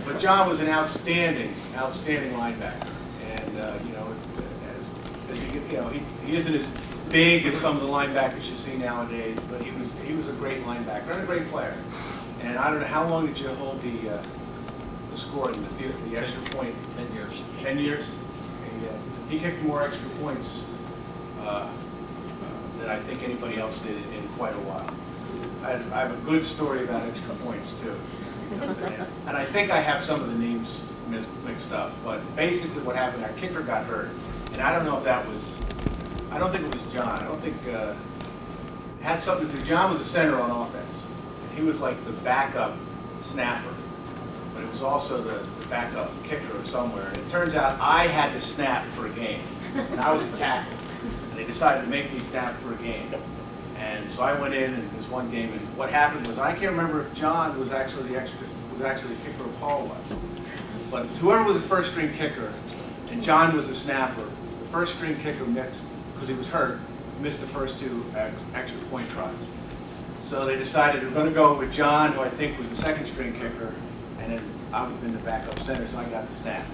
But John was an outstanding linebacker. And he isn't as big as some of the linebackers you see nowadays, but he was a great linebacker and a great player. And I don't know, how long did you hold the score in the extra point? 10 years. 10 years? He kicked more extra points than I think anybody else did in quite a while. I have a good story about extra points too. And I think I have some of the names mixed up, but basically what happened, our kicker got hurt. And I don't know if that was, I don't think it was John. I don't think it had something to do. John was a center on offense. He was like the backup snapper, but it was also the backup kicker or somewhere. And it turns out I had to snap for a game, and I was a tackle. And they decided to make me snap for a game. And so I went in this one game, and what happened was, I can't remember if John was actually the kicker or Paul was. But whoever was the first string kicker, and John was the snapper, the first string kicker missed, because he was hurt, missed the first 2 extra point tries. So they decided they're going to go with John, who I think was the second string kicker, and then I would have been the backup center, so I got the snap.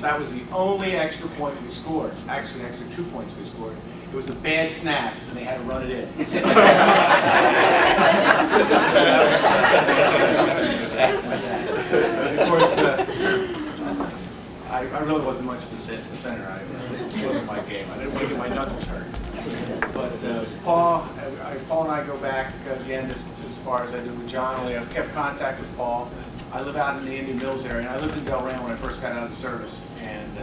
That was the only extra point we scored, actually extra 2 points we scored. It was a bad snap, and they had to run it in. And of course, I really wasn't much of the center. It wasn't my game. I didn't want to get my knuckles hurt. But Paul and I go back again as far as I did with John. I've kept contact with Paul. I live out in the Indian Mills area, and I lived in Delran when I first got out of the service, and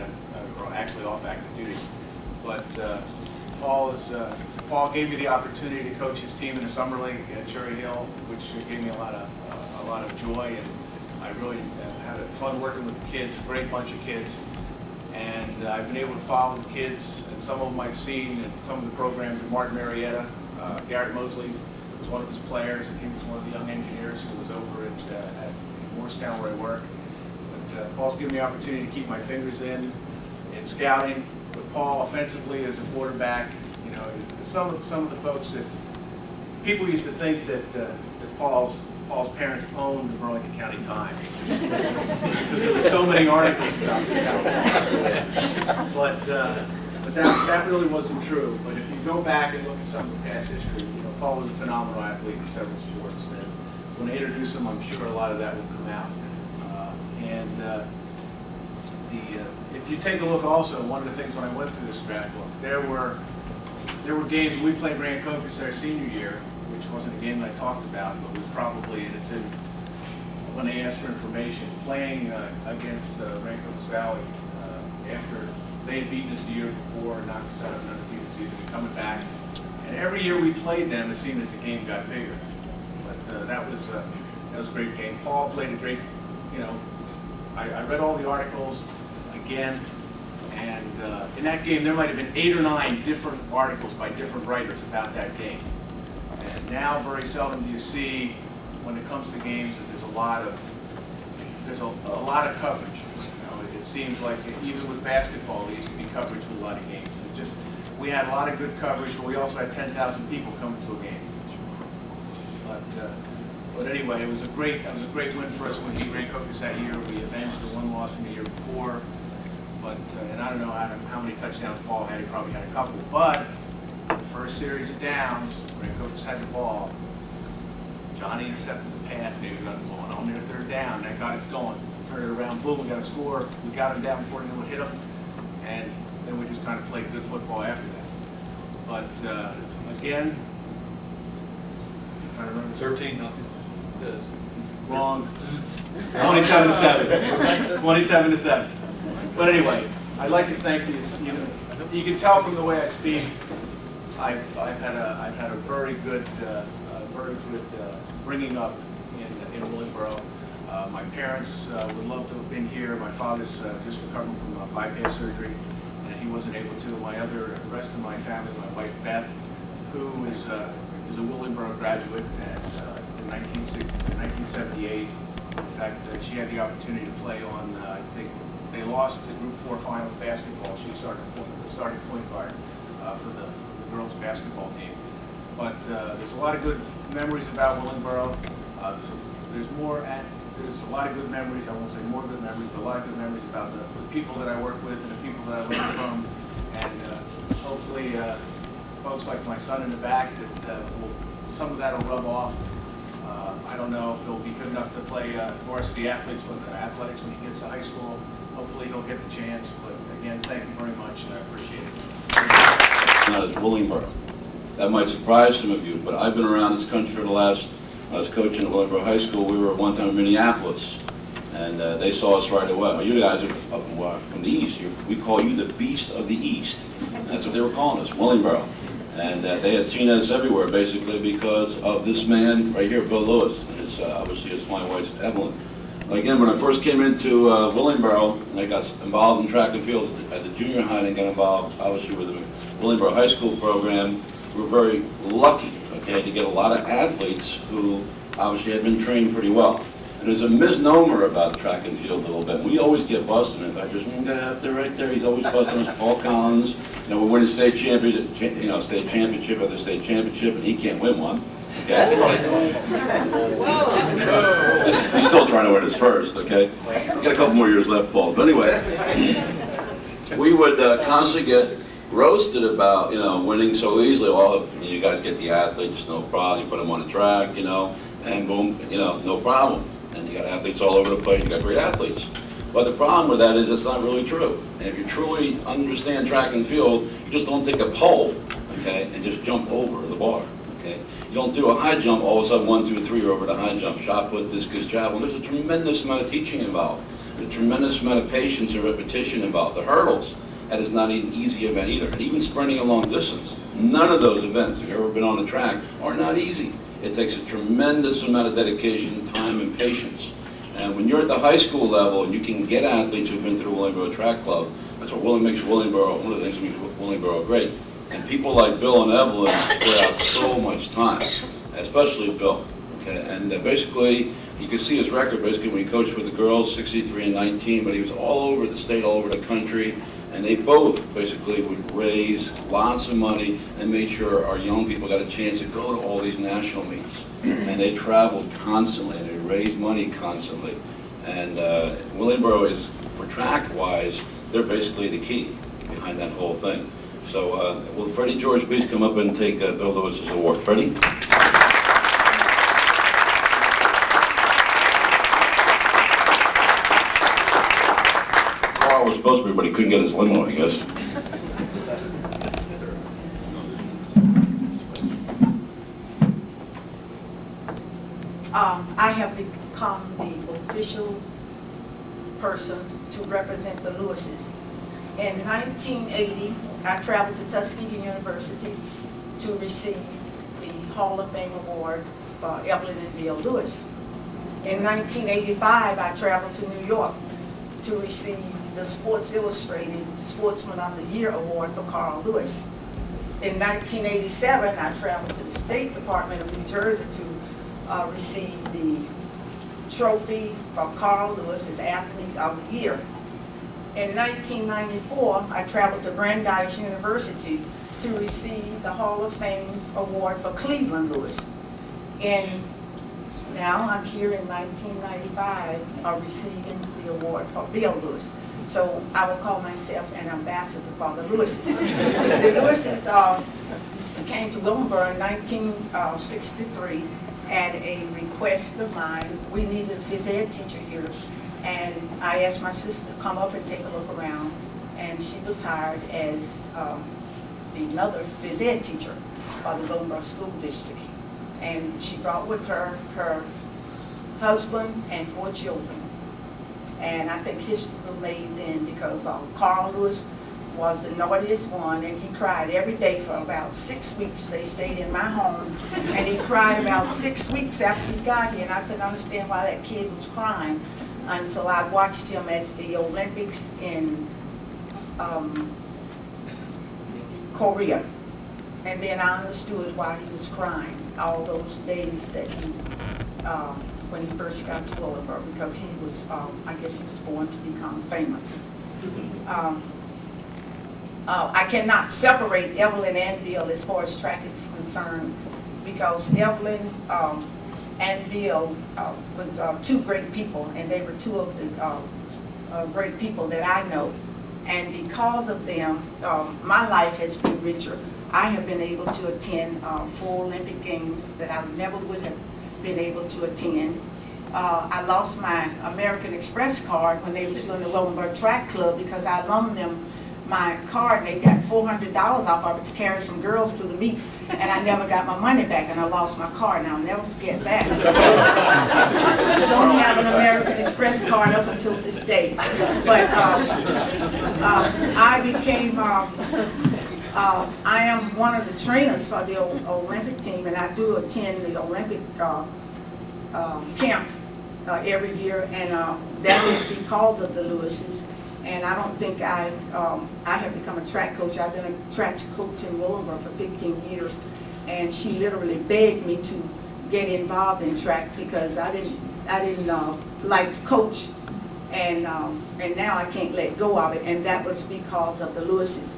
or actually off active duty. But Paul gave me the opportunity to coach his team in the summer league at Cherry Hill, which gave me a lot of joy, and I really had fun working with the kids, a great bunch of kids. And I've been able to follow the kids, and some of them I've seen in some of the programs at Martin Marietta. Garrett Mosley was one of his players, and he was one of the young engineers who was over at Morristown where I work. But Paul's given me the opportunity to keep my fingers in scouting. With Paul offensively as a quarterback, some of the folks that people used to think that Paul's parents owned the Burlington County Times because there were so many articles about the county. But that really wasn't true. But if you go back and look at some of the past history, Paul was a phenomenal athlete in several sports. And when I introduce him, I'm sure a lot of that will come out. If you take a look also, one of the things when I went through this scrapbook, there were games when we played Rancocas our senior year, which wasn't a game that I talked about, but was probably, and it's in, when they asked for information, playing against Rancocas Valley after they had beaten us the year before and knocked us out of an undefeated season, and coming back. And every year we played them, it seemed that the game got bigger. But that was a great game. Paul played a great, I read all the articles again, and in that game there might have been 8 or 9 different articles by different writers about that game. And now very seldom do you see, when it comes to games, that there's a lot of there's a lot of coverage. It seems like even with basketball, there used to be coverage with a lot of games. We had a lot of good coverage, but we also had 10,000 people coming to a game. But anyway, it was a great win for us when he ran Cocos that year. We avenged the one loss from the year before. But and I don't know how many touchdowns Paul had. He probably had a couple. But the first series of downs, when Cocos had the ball, Johnny intercepted the pass. Maybe we got the ball on their third down. That got us going. Turned it around. Boom! We got a score. We got him down before anyone hit him. And then we just kind of played good football after that. But again, I remember 13-0. Wrong. 27-7. 27-7. But anyway, I'd like to thank these. You can tell from the way I speak, I've had a very good bringing up in Willingboro. My parents would love to have been here. My father's just recovering from bypass surgery, and he wasn't able to. The rest of my family, my wife Beth, who is a Willingboro graduate in 1978. In fact, she had the opportunity to play on. I think they lost the Group 4 final basketball. She started the starting point guard for the girls basketball team. But there's a lot of good memories about Willingboro. There's a lot of good memories. I won't say more good memories, but a lot of good memories about the people that I work with and the people that I learn from. And hopefully, folks like my son in the back, some of that will rub off. I don't know if he'll be good enough to play varsity athletics when he gets to high school. Hopefully, he'll get the chance. But again, thank you very much, and I appreciate it. Not as Willingboro. That might surprise some of you, but I've been around this country for the last. I was coaching at Willingboro High School. We were at one time in Minneapolis, and they saw us right away. Well, you guys are from the East. We call you the Beast of the East. And that's what they were calling us, Willingboro. And they had seen us everywhere, basically, because of this man right here, Bill Lewis. And obviously, it's my wife, Evelyn. Again, when I first came into Willingboro, I got involved in track and field at the junior high and got involved, obviously, with the Willingboro High School program. We were very lucky, okay, to get a lot of athletes who obviously had been trained pretty well. And there's a misnomer about track and field a little bit. We always get busted. In fact, there's one guy out there right there. He's always busting us, Paul Collins. We win a state championship, state championship after state championship, and he can't win one. Okay. He's still trying to win his first. Okay. We got a couple more years left, Paul. But anyway, we would constantly get roasted about, winning so easily. Well, you guys get the athletes, no problem. You put them on the track, and boom, no problem. And you got athletes all over the place. You got great athletes. But the problem with that is it's not really true. And if you truly understand track and field, you just don't take a pole, okay, and just jump over the bar, okay. You don't do a high jump, all of a sudden 1, 2, 3, you're over the high jump, shot put, discus, javelin. There's a tremendous amount of teaching involved. There's a tremendous amount of patience and repetition involved. The hurdles. That is not an easy event either. And even sprinting a long distance, none of those events, if you've ever been on the track, are not easy. It takes a tremendous amount of dedication, time, and patience. And when you're at the high school level and you can get athletes who've been to the Willingboro Track Club, that's what makes Willingboro, one of the things that makes Willingboro great. And people like Bill and Evelyn put out so much time, especially Bill. Okay? And basically, you can see his record basically when he coached with the girls, 63 and 19, but he was all over the state, all over the country. And they both basically would raise lots of money and made sure our young people got a chance to go to all these national meets. And they traveled constantly, and they raised money constantly. And Willingboro is, for track-wise, they're basically the key behind that whole thing. So will Freddie George please come up and take Bill Lewis's award? Freddie? Was supposed to be, but he couldn't get his limo, I guess. I have become the official person to represent the Lewises. In 1980, I traveled to Tuskegee University to receive the Hall of Fame Award for Evelyn and Bill Lewis. In 1985, I traveled to New York to receive the Sports Illustrated Sportsman of the Year Award for Carl Lewis. In 1987, I traveled to the State Department of New Jersey to receive the trophy for Carl Lewis as Athlete of the Year. In 1994, I traveled to Brandeis University to receive the Hall of Fame award for Cleveland Lewis. And now I'm here in 1995 receiving the award for Bill Lewis. So I will call myself an ambassador for the Lewises. The Lewises came to Willingboro in 1963 at a request of mine. We needed a phys ed teacher here, and I asked my sister to come up and take a look around, and she was hired as another phys ed teacher for the Willingboro School District. And she brought with her her husband and 4 children. And I think history was made then because Carl Lewis was the naughtiest one, and he cried every day for about 6 weeks. They stayed in my home, and he cried about 6 weeks after he got here, and I couldn't understand why that kid was crying until I watched him at the Olympics in Korea. And then I understood why he was crying all those days that he, when he first got to Willingboro, because he was, I guess he was born to become famous. I cannot separate Evelyn and Bill as far as track is concerned, because Evelyn and Bill was 2 great people, and they were 2 of the great people that I know. And because of them, my life has been richer. I have been able to attend 4 Olympic Games that I never would have been able to attend. I lost my American Express card when they was doing the Willingboro Track Club because I loaned them my card, and they got $400 off of it to carry some girls to the meet, and I never got my money back, and I lost my card, and I'll never forget that. I don't have an American Express card up until this day. But I became, I am one of the trainers for the Olympic team, and I do attend the Olympic camp every year, and that is because of the Lewises. And I don't think I have become a track coach. I've been a track coach in Willingboro for 15 years, and she literally begged me to get involved in track because I didn't like to coach, and now I can't let go of it, and that was because of the Lewises.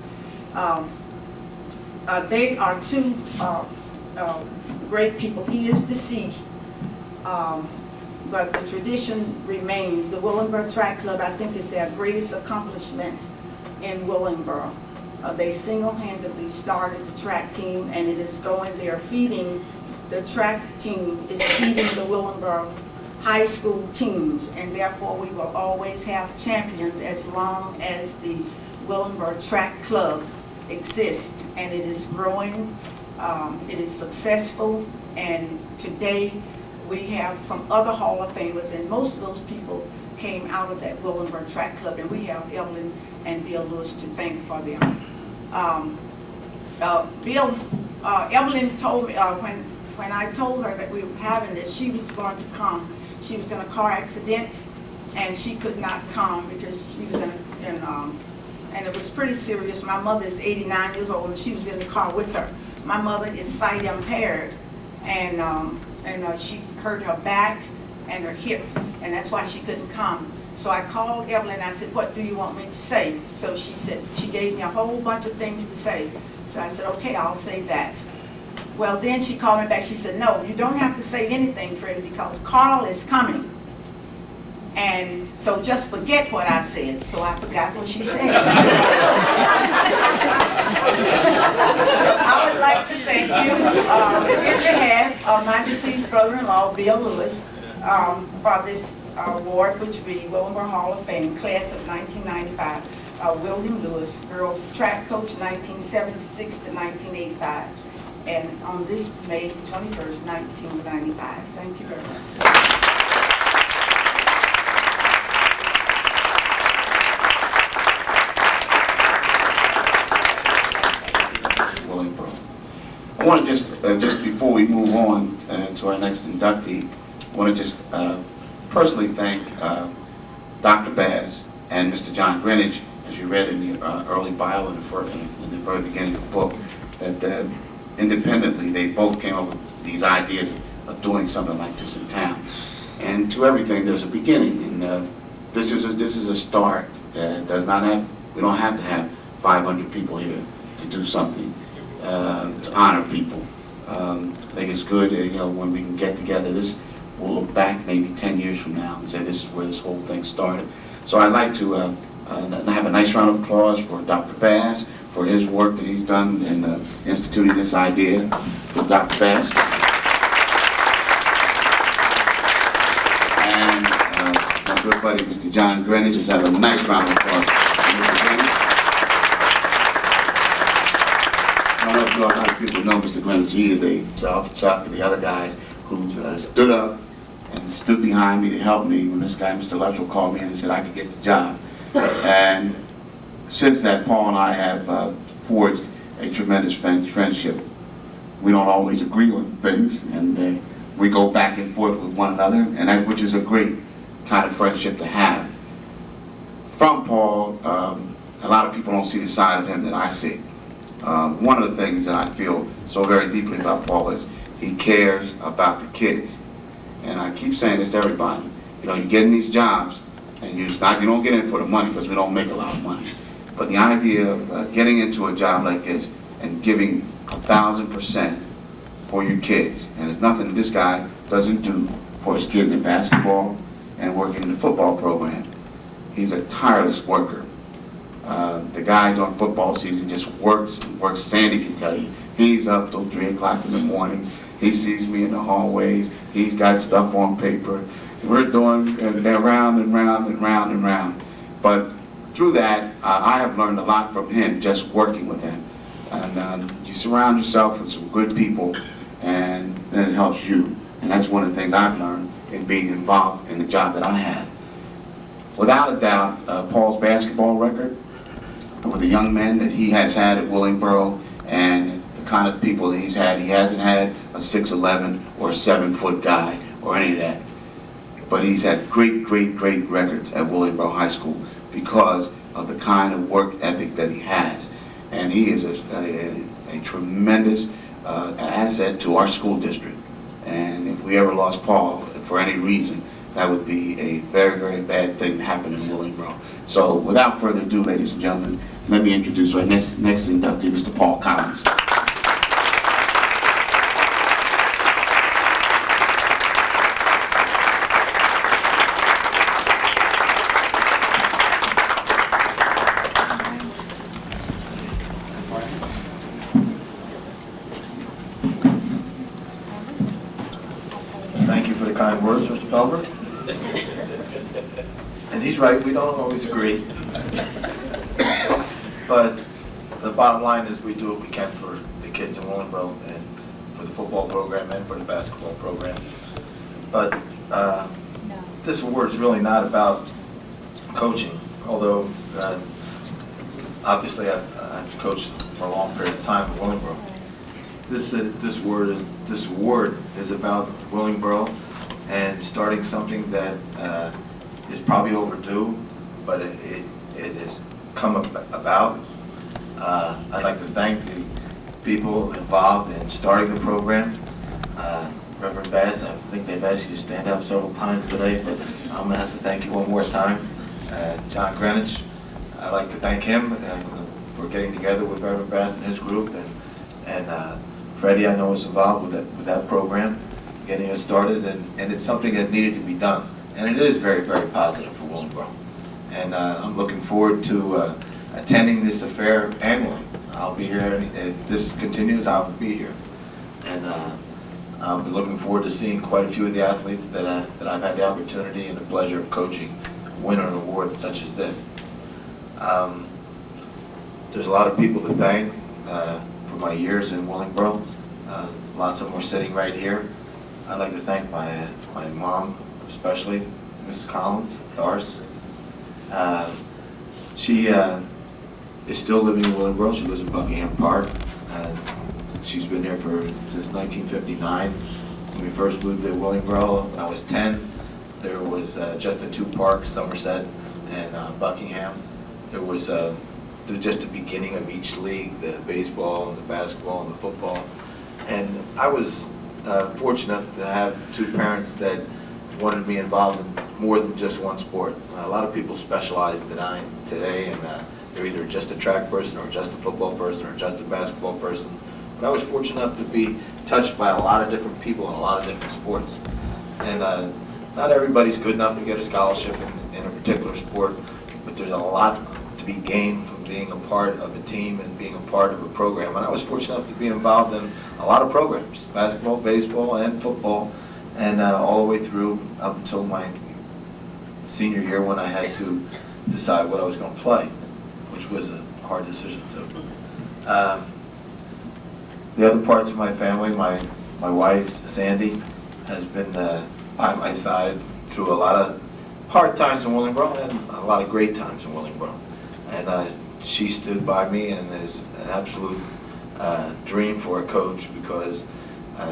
They are 2 great people. He is deceased. But the tradition remains. The Willingboro Track Club, I think, is their greatest accomplishment in Willingboro. They single-handedly started the track team, and it is going, they're feeding, the track team is feeding the Willingboro high school teams, and therefore we will always have champions as long as the Willingboro Track Club exists, and it is growing, it is successful, and today we have some other Hall of Famers, and most of those people came out of that Willingboro Track Club, and we have Evelyn and Bill Lewis to thank for them. Evelyn told me, when I told her that we were having this, she was going to come. She was in a car accident, and she could not come because she was and it was pretty serious. My mother is 89 years old, and she was in the car with her. My mother is sight impaired, and she hurt her back and her hips, and that's why she couldn't come. So I called Evelyn and I said, what do you want me to say? So she said, she gave me a whole bunch of things to say. So I said, okay, I'll say that. Well, then she called me back. She said, no, you don't have to say anything, Freddie, because Carl is coming. And so just forget what I said. So I forgot what she said. So I would like to thank you in behalf of my deceased brother-in-law, Bill Lewis, for this award, which we Willingboro Hall of Fame, class of 1995. William Lewis, girls track coach 1976 to 1985. And on this May 21st, 1995. Thank you very much. I want to just before we move on to our next inductee, I want to just personally thank Dr. Bass and Mr. John Greenwich, as you read in the early bio in the very beginning of the book, that independently they both came up with these ideas of doing something like this in town. And to everything, there's a beginning. And this is a start. It does not have. We don't have to have 500 people here to do something to honor people. I think it's good, when we can get together. We'll look back maybe 10 years from now and say this is where this whole thing started. So I'd like to have a nice round of applause for Dr. Bass for his work that he's done in instituting this idea with Dr. Bass. And my good buddy, Mr. John Greenwich, just have a nice round of applause for Mr. Greenwich. I don't know if a lot of people know Mr. Greenwich. He is Chuck, and the other guys who stood up and stood behind me to help me when this guy, Mr. Luttrell, called me in and said I could get the job. And since that, Paul and I have forged a tremendous friendship. We don't always agree on things, and we go back and forth with one another, and which is a great kind of friendship to have. From Paul, a lot of people don't see the side of him that I see. One of the things that I feel so very deeply about Paul is he cares about the kids. And I keep saying this to everybody. You get in these jobs, and you don't get in for the money because we don't make a lot of money. But the idea of getting into a job like this and giving 1,000% for your kids, and there's nothing that this guy doesn't do for his kids in basketball and working in the football program. He's a tireless worker. The guy during football season just works and works. Sandy can tell you, he's up till 3 o'clock in the morning. He sees me in the hallways. He's got stuff on paper. We're doing round and round and round and round. But through that, I have learned a lot from him just working with him. And you surround yourself with some good people, and then it helps you. And that's one of the things I've learned in being involved in the job that I had. Without a doubt, Paul's basketball record with the young men that he has had at Willingboro and the kind of people that he's had, he hasn't had a 6'11" or a 7-foot guy or any of that. But he's had great, great, great records at Willingboro High School because of the kind of work ethic that he has. And he is a tremendous asset to our school district. And if we ever lost Paul for any reason, that would be a very, very bad thing to happen in Willingboro. So without further ado, ladies and gentlemen, let me introduce our next inductee, Mr. Paul Collins. Thank you for the kind words, Mr. Pelver. And he's right, we don't always agree. But the bottom line is we do what we can for the kids in Willingboro and for the football program and for the basketball program. But this award is really not about coaching, although obviously I've coached for a long period of time in Willingboro. This award is about Willingboro and starting something that is probably overdue, but it has come about. I'd like to thank the people involved in starting the program. Reverend Bass, I think they've asked you to stand up several times today, but I'm going to have to thank you one more time. John Greenwich, I'd like to thank him for getting together with Reverend Bass and his group, and Freddie, I know, was involved with that program, getting it started, and it's something that needed to be done. And it is very, very positive for Willingboro. And I'm looking forward to attending this affair annually. I'll be here, if this continues, I'll be here. And I'll be looking forward to seeing quite a few of the athletes that I've had the opportunity and the pleasure of coaching win an award such as this. There's a lot of people to thank for my years in Willingboro. Lots of them are sitting right here. I'd like to thank my mom, especially Mrs. Collins, Doris. She is still living in Willingboro. She lives in Buckingham Park. She's been here since 1959. When we first moved to Willingboro, when I was 10, there was just the 2 parks, Somerset and Buckingham. There was just the beginning of each league, the baseball, and the basketball, and the football. And I was fortunate enough to have 2 parents that wanted to be involved in more than just one sport. A lot of people specialize today, and they're either just a track person or just a football person or just a basketball person. But I was fortunate enough to be touched by a lot of different people in a lot of different sports. And not everybody's good enough to get a scholarship in a particular sport, but there's a lot to be gained from being a part of a team and being a part of a program. And I was fortunate enough to be involved in a lot of programs, basketball, baseball, and football, and all the way through up until my senior year when I had to decide what I was going to play, which was a hard decision too. The other parts of my family, my wife, Sandy, has been by my side through a lot of hard times in Willingboro and a lot of great times in Willingboro. And she stood by me, and is an absolute dream for a coach, because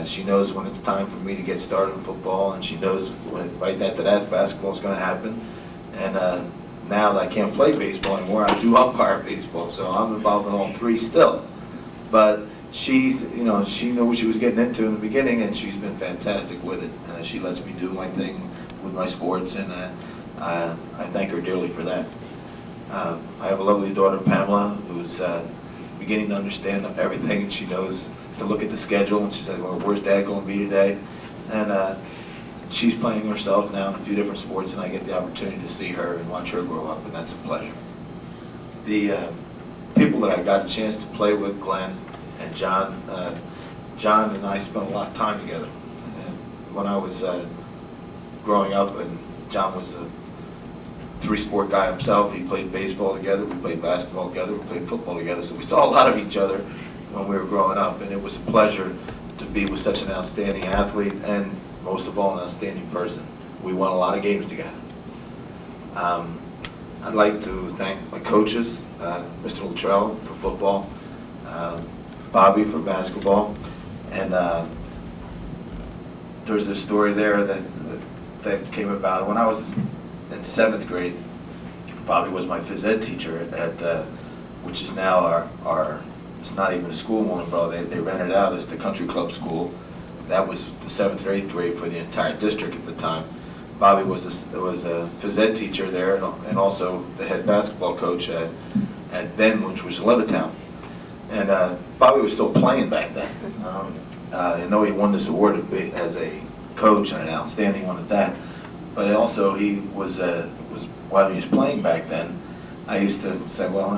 she knows when it's time for me to get started in football, and she knows when right after that basketball is going to happen. And now that I can't play baseball anymore, I do umpire baseball, so I'm involved in all three still. But she knew what she was getting into in the beginning, and she's been fantastic with it. And she lets me do my thing with my sports, and I thank her dearly for that. I have a lovely daughter, Pamela, who's beginning to understand everything, and she knows to look at the schedule, and she said, well, where's Dad going to be today? And she's playing herself now in a few different sports, and I get the opportunity to see her and watch her grow up, and that's a pleasure. The people that I got a chance to play with, Glenn and John, John and I spent a lot of time together. And when I was growing up, and John was a three-sport guy himself. He played baseball together, we played basketball together, we played football together, so we saw a lot of each other when we were growing up, and it was a pleasure to be with such an outstanding athlete, and most of all, an outstanding person. We won a lot of games together. I'd like to thank my coaches, Mr. Luttrell for football, Bobby for basketball, and there's this story there that came about when I was in 7th grade. Bobby was my phys ed teacher at which is now it's not even a school in Willingboro. They rent it out as the country club school. That was the 7th or 8th grade for the entire district at the time. Bobby was a phys ed teacher there, and also the head basketball coach at then, which was Levittown. And Bobby was still playing back then. I know he won this award as a coach, and an outstanding one at that. But also he was while he was playing back then, I used to say, well,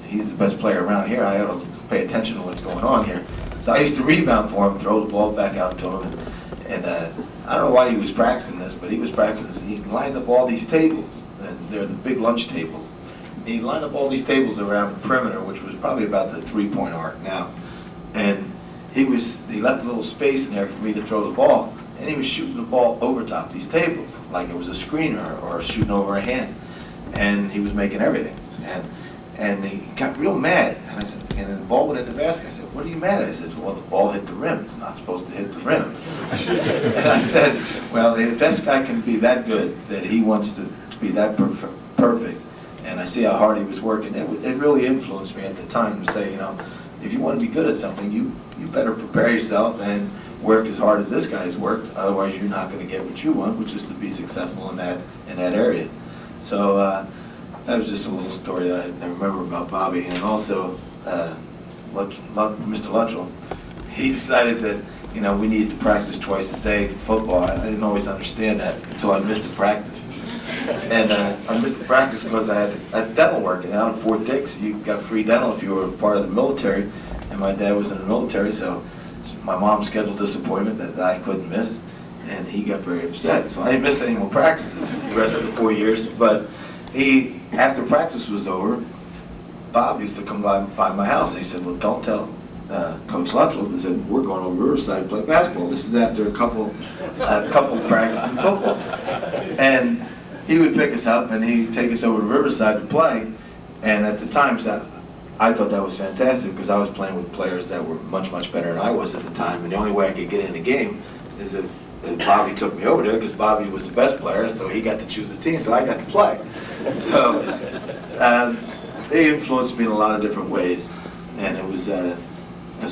he's the best player around here. I ought to pay attention to what's going on here. So I used to rebound for him, throw the ball back out to him, and I don't know why he was practicing this, but he was practicing this. He lined up all these tables, and they're the big lunch tables. And he lined up all these tables around the perimeter, which was probably about the three-point arc now. And he left a little space in there for me to throw the ball, and he was shooting the ball over top these tables, like it was a screener or shooting over a hand. And he was making everything. And he got real mad. And I said, and then the ball went in the basket. I said, what are you mad at? I said, well, the ball hit the rim. It's not supposed to hit the rim. And I said, well, if this guy can be that good, that he wants to be that perfect, and I see how hard he was working, it really influenced me at the time to say, if you want to be good at something, you better prepare yourself and work as hard as this guy's worked. Otherwise, you're not going to get what you want, which is to be successful in that area. So that was just a little story that I remember about Bobby. And also, Mr. Luttrell, he decided that we needed to practice twice a day for football. I didn't always understand that until I missed a practice. And I missed the practice because I had dental work. And out in Fort Dix, you got free dental if you were part of the military. And my dad was in the military, so my mom scheduled this appointment that I couldn't miss. And he got very upset. So I didn't miss any more practices the rest of the 4 years. But after practice was over, Bob used to come by my house, and he said, well, don't tell Coach Luttrell. He said, we're going over Riverside to play basketball. This is after a couple of practices in football. And he would pick us up, and he'd take us over to Riverside to play. And at the times, I thought that was fantastic, because I was playing with players that were much, much better than I was at the time. And the only way I could get in the game is if Bobby took me over there, because Bobby was the best player, so he got to choose the team, so I got to play. So they influenced me in a lot of different ways, and it was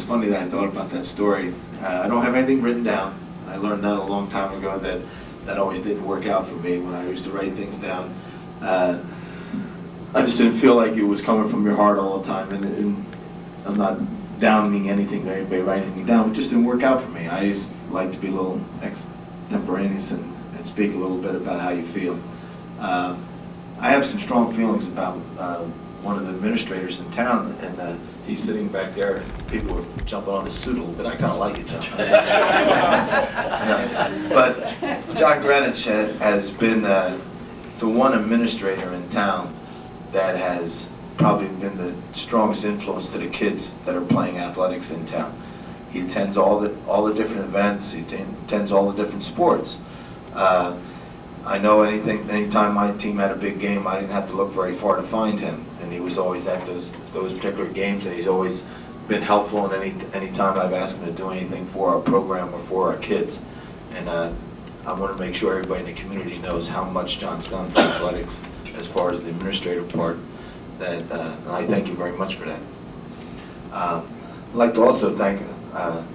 funny that I thought about that story. I don't have anything written down. I learned that a long time ago, that that always didn't work out for me when I used to write things down. I just didn't feel like it was coming from your heart all the time, and I'm not downing anything by anybody writing anything down. It just didn't work out for me. I just like to be a little extemporaneous and speak a little bit about how you feel. I have some strong feelings about one of the administrators in town, and he's sitting back there, and people are jumping on his suit a little bit. I kind of like it, John. But John Greenwich has been the one administrator in town that has probably been the strongest influence to the kids that are playing athletics in town. He attends all the different events. He attends all the different sports. I know anytime my team had a big game, I didn't have to look very far to find him, and he was always at those particular games, and he's always been helpful in any time I've asked him to do anything for our program or for our kids. And I want to make sure everybody in the community knows how much John's done for athletics as far as the administrative part. And I thank you very much for that. I'd like to also thank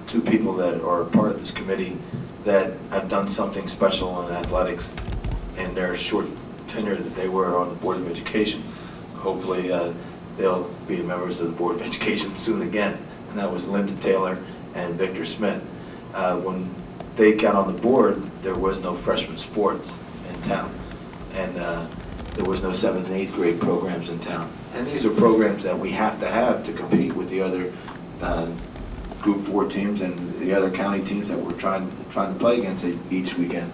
two people that are part of this committee that have done something special in athletics in their short tenure that they were on the Board of Education. Hopefully they'll be members of the Board of Education soon again. And that was Linda Taylor and Victor Smith. When they got on the board, there was no freshman sports in town. And there was no 7th and 8th grade programs in town. And these are programs that we have to compete with the other Group 4 teams and the other county teams that we're trying to play against each weekend.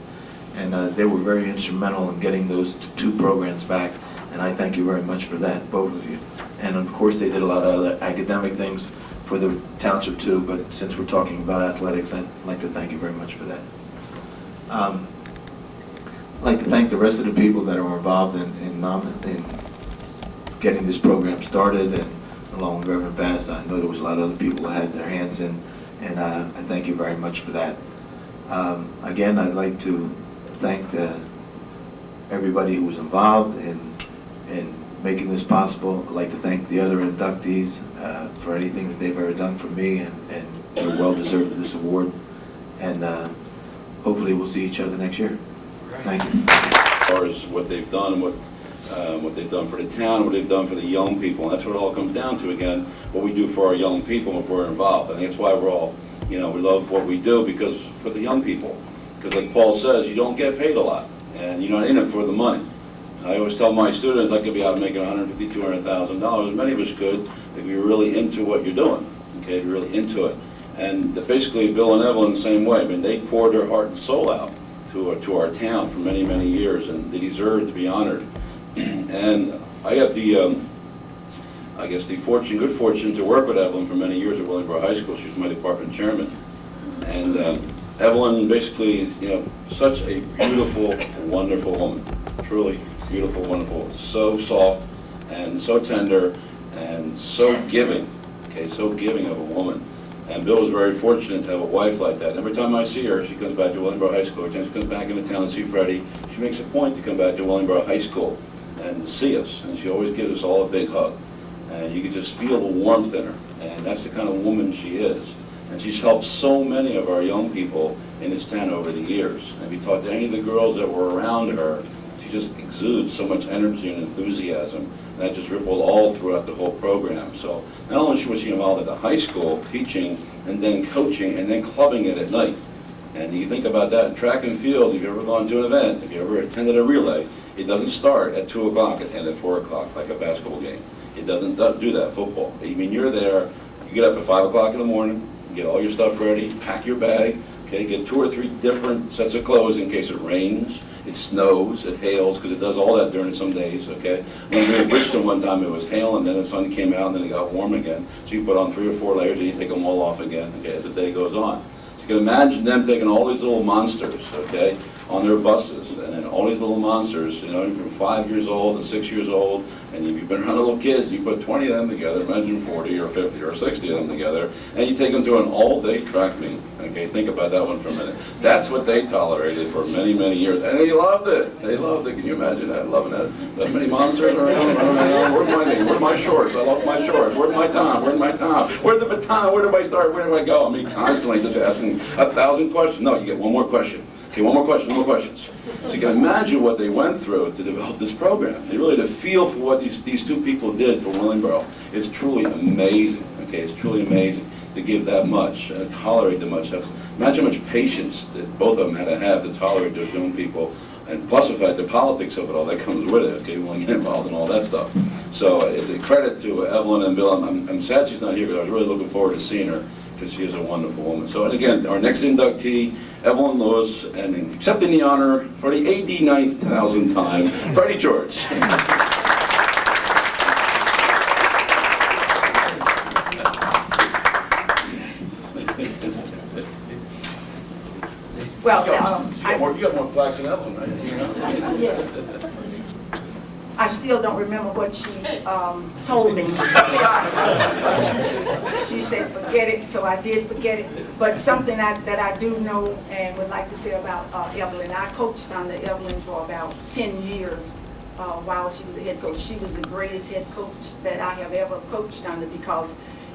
And they were very instrumental in getting those two programs back. And I thank you very much for that, both of you. And of course they did a lot of other academic things for the township too, but since we're talking about athletics, I'd like to thank you very much for that. I'd like to thank the rest of the people that are involved in getting this program started, and along with Reverend Bass, I know there was a lot of other people that had their hands in, and I thank you very much for that. Again, I'd like to thank everybody who was involved in making this possible. I'd like to thank the other inductees for anything that they've ever done for me, and they're well deserved of this award. And hopefully we'll see each other next year. Thank you. As far as what they've done, what they've done for the town, what they've done for the young people, and that's what it all comes down to again, what we do for our young people if we're involved. I think that's why we're all, we love what we do, because for the young people. Because like Paul says, you don't get paid a lot, and you're not in it for the money. I always tell my students I could be out making $150,000, $200,000. Many of us could if we were really into what you're doing. Okay, if you're really into it. And basically, Bill and Evelyn the same way. I mean, they poured their heart and soul out to our town for many, many years, and they deserve to be honored. And I got the, I guess the good fortune to work with Evelyn for many years at Willingboro High School. She was my department chairman. And Evelyn basically is, such a beautiful, wonderful woman. Truly beautiful, wonderful. So soft and so tender and so giving. Okay, so giving of a woman. And Bill was very fortunate to have a wife like that. And every time I see her, she comes back to Willingboro High School. Every time she comes back into town to see Freddie, she makes a point to come back to Willingboro High School and to see us. And she always gives us all a big hug. And you can just feel the warmth in her. And that's the kind of woman she is. And she's helped so many of our young people in this town over the years. And if you talk to any of the girls that were around her, she just exudes so much energy and enthusiasm. And that just rippled all throughout the whole program. So not only was she involved at the high school, teaching, and then coaching, and then clubbing it at night. And you think about that in track and field, if you've ever gone to an event, if you ever attended a relay, it doesn't start at 2 o'clock, it ends at 4 o'clock, like a basketball game. It doesn't do that, football. I mean, you're there, you get up at 5 o'clock in the morning, get all your stuff ready, pack your bag, okay, get 2 or 3 different sets of clothes in case it rains, it snows, it hails, because it does all that during some days, okay? When we were in Bridgeton one time, it was hail, and then the sun came out, and then it got warm again. So you put on 3 or 4 layers, and you take them all off again, okay, as the day goes on. So you can imagine them taking all these little monsters, okay, on their buses, and then all these little monsters, from 5 years old to 6 years old, and if you've been around little kids, you put 20 of them together, imagine 40 or 50 or 60 of them together, and you take them through an all-day track meet. Okay, think about that one for a minute. That's what they tolerated for many, many years, and they loved it. They loved it. Can you imagine that? Loving that. That many monsters around. Where's my name? Where's my shorts? I love my shorts. Where's my Tom? Where's my Tom? Where's the baton? Where do I start? Where do I go? I mean, constantly just asking 1,000 questions. No, you get one more question. Okay, one more question, no more questions. So you can imagine what they went through to develop this program. And really, the feel for what these two people did for Willingboro is truly amazing. Okay, it's truly amazing to give that much, tolerate that much. Imagine how much patience that both of them had to have to tolerate those young people, and plus the fact the politics of it all that comes with it. Okay, you want to get involved in all that stuff. So it's a credit to Evelyn and Bill. I'm sad she's not here, but I was really looking forward to seeing her, because she is a wonderful woman. So, and again, our next inductee, Evelyn Lewis, and accepting the honor for the 89,000th time, Freddie George. Well, you got more plaques than Evelyn, right? You know? Yes. I still don't remember what she told me. She said, forget it, so I did forget it. But something that I do know and would like to say about Evelyn, I coached under Evelyn for about 10 years while she was the head coach. She was the greatest head coach that I have ever coached under, because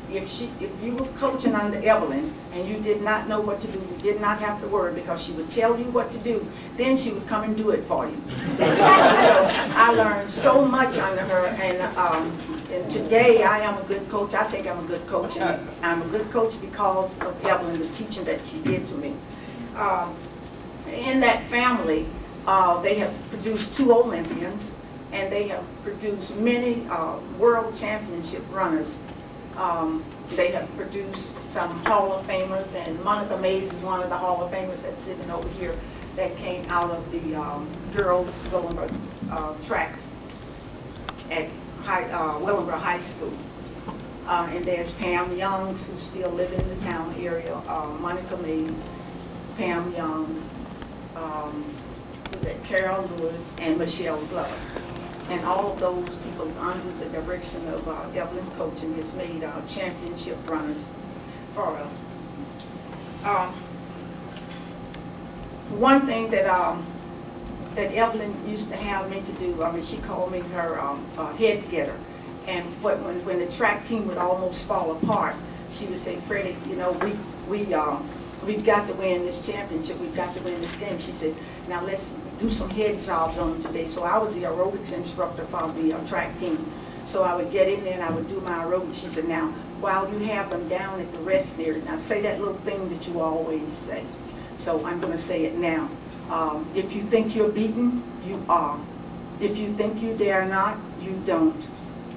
if you were coaching under Evelyn and you did not know what to do, you did not have to worry, because she would tell you what to do, then she would come and do it for you. So I learned so much under her, and today I am a good coach. I think I'm a good coach, and I'm a good coach because of Evelyn, the teaching that she did to me. In that family, they have produced 2 Olympians, and they have produced many world championship runners. They have produced some Hall of Famers, and Monica Mays is one of the Hall of Famers that's sitting over here that came out of the girls' Willingboro track at Willingboro High School. And there's Pam Youngs, who still live in the town area, Monica Mays, Pam Youngs, Carol Lewis, and Michelle Glover. And all of those people, under the direction of Evelyn coaching, has made championship runners for us. One thing that Evelyn used to have me to do, she called me her head getter. And when the track team would almost fall apart, she would say, Freddie, you know, we've got to win this championship. We've got to win this game. She said, now let's do some head jobs on them today. So I was the aerobics instructor for the track team. So I would get in there and I would do my aerobics. She said, now, while you have them down at the rest area, now say that little thing that you always say. So I'm going to say it now. If you think you're beaten, you are. If you think you dare not, you don't.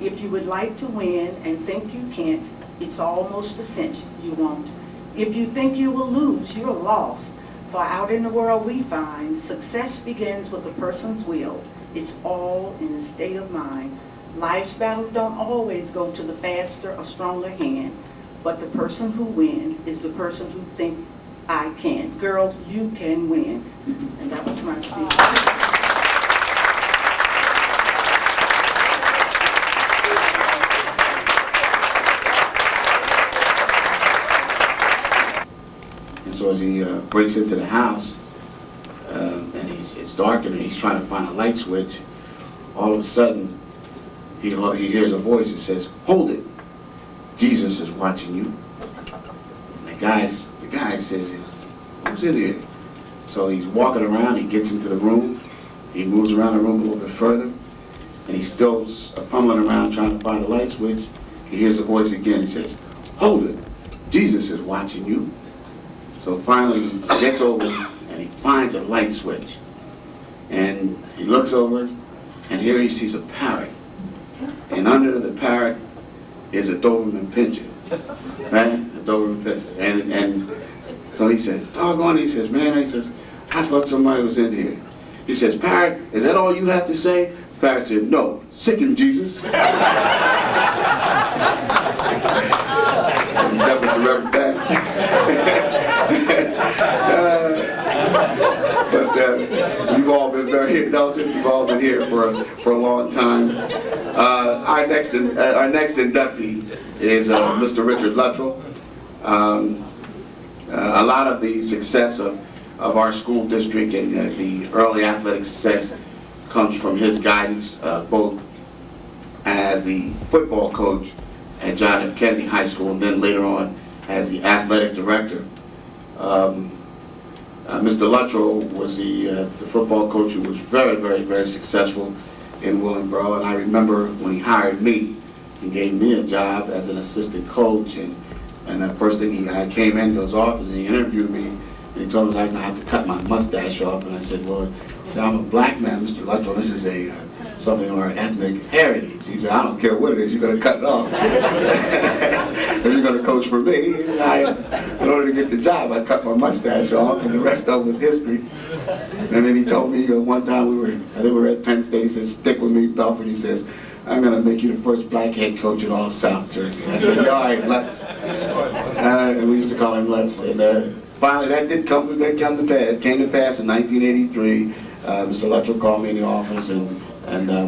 If you would like to win and think you can't, it's almost a cinch you won't. If you think you will lose, you're lost. For out in the world we find, success begins with a person's will. It's all in the state of mind. Life's battles don't always go to the faster or stronger hand, but the person who wins is the person who thinks, I can. Girls, you can win. And that was my speech. So as he breaks into the house, and it's dark and he's trying to find a light switch, all of a sudden he hears a voice that says, hold it, Jesus is watching you. And the guy says, who's in here? So he's walking around, he gets into the room, he moves around the room a little bit further, and he's still fumbling around trying to find a light switch. He hears a voice again, he says, hold it, Jesus is watching you. So finally he gets over and he finds a light switch. And he looks over and here he sees a parrot. And under the parrot is a Doberman Pinscher. Right? A Doberman Pinscher. And so he says, doggone it, he says, man, he says, I thought somebody was in here. He says, parrot, is that all you have to say? Parrot said, no, sicken Jesus. That was the Reverend but you've all been very indulgent. You've all been here for a long time. Our next inductee is Mr. Richard Luttrell. A lot of the success of our school district and the early athletic success comes from his guidance, both as the football coach at John F. Kennedy High School and then later on as the athletic director. Mr. Luttrell was the football coach who was very, very, very successful in Willingboro, and I remember when he hired me, he gave me a job as an assistant coach, and the first thing I came into his office and he interviewed me, and he told me I have to cut my mustache off, and I said, well, I'm a black man, Mr. Luttrell, this is something of our ethnic heritage. He said, I don't care what it is, you're going to cut it off. If you're going to coach for me, in order to get the job, I cut my mustache off, and the rest of it was history. And then he told me one time I think we were at Penn State, he said, stick with me, Belford. He says, I'm going to make you the first black head coach in all South Jersey. I said, all right, Lutz. And we used to call him Lutz. And finally, that did come to pass. It came to pass in 1983. Mr. Luttrell called me in the office and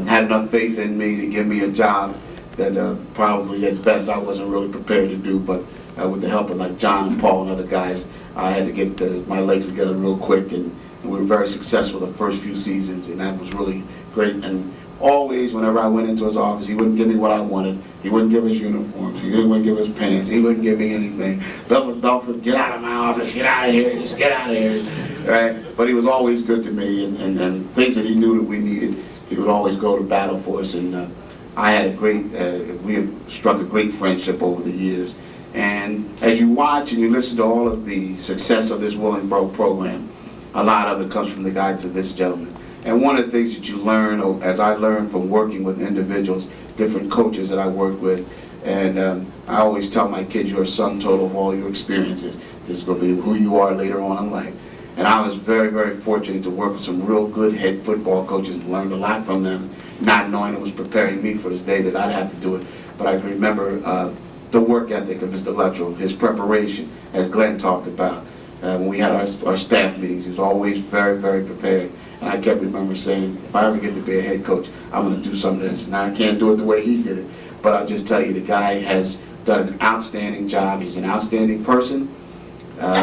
had enough faith in me to give me a job that probably at best I wasn't really prepared to do, but with the help of like John and Paul and other guys, I had to get my legs together real quick, and we were very successful the first few seasons, and that was really great. And always, whenever I went into his office, he wouldn't give me what I wanted. He wouldn't give us uniforms. He wouldn't give us pants. He wouldn't give me anything. Belford, get out of my office. Get out of here. Just get out of here. Right? But he was always good to me, and things that he knew that we needed, he would always go to battle for us. And I had we have struck a great friendship over the years. And as you watch and you listen to all of the success of this Willingboro program, a lot of it comes from the guidance of this gentleman. And one of the things that you learn, as I learned from working with individuals, different coaches that I work with, and I always tell my kids, you're a sum total of all your experiences. This is going to be who you are later on in life. And I was very, very fortunate to work with some real good head football coaches and learned a lot from them, not knowing it was preparing me for this day that I'd have to do it. But I remember the work ethic of Mr. Luttrell, his preparation, as Glenn talked about. When we had our staff meetings, he was always very, very prepared. And I kept remembering saying, if I ever get to be a head coach, I'm going to do some of this. Now, I can't do it the way he did it, but I'll just tell you, the guy has done an outstanding job. He's an outstanding person.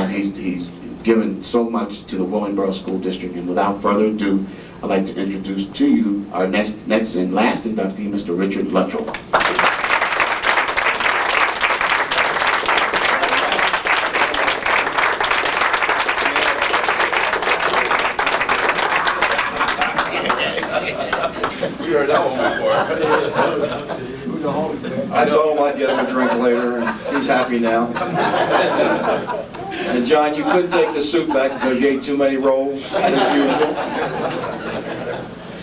He's given so much to the Willingboro School District. And without further ado, I'd like to introduce to you our next and last inductee, Mr. Richard Luttrell. We heard that one before. I told him I'd get him a drink later, and he's happy now. And John, you couldn't take the soup back because you ate too many rolls, as usual.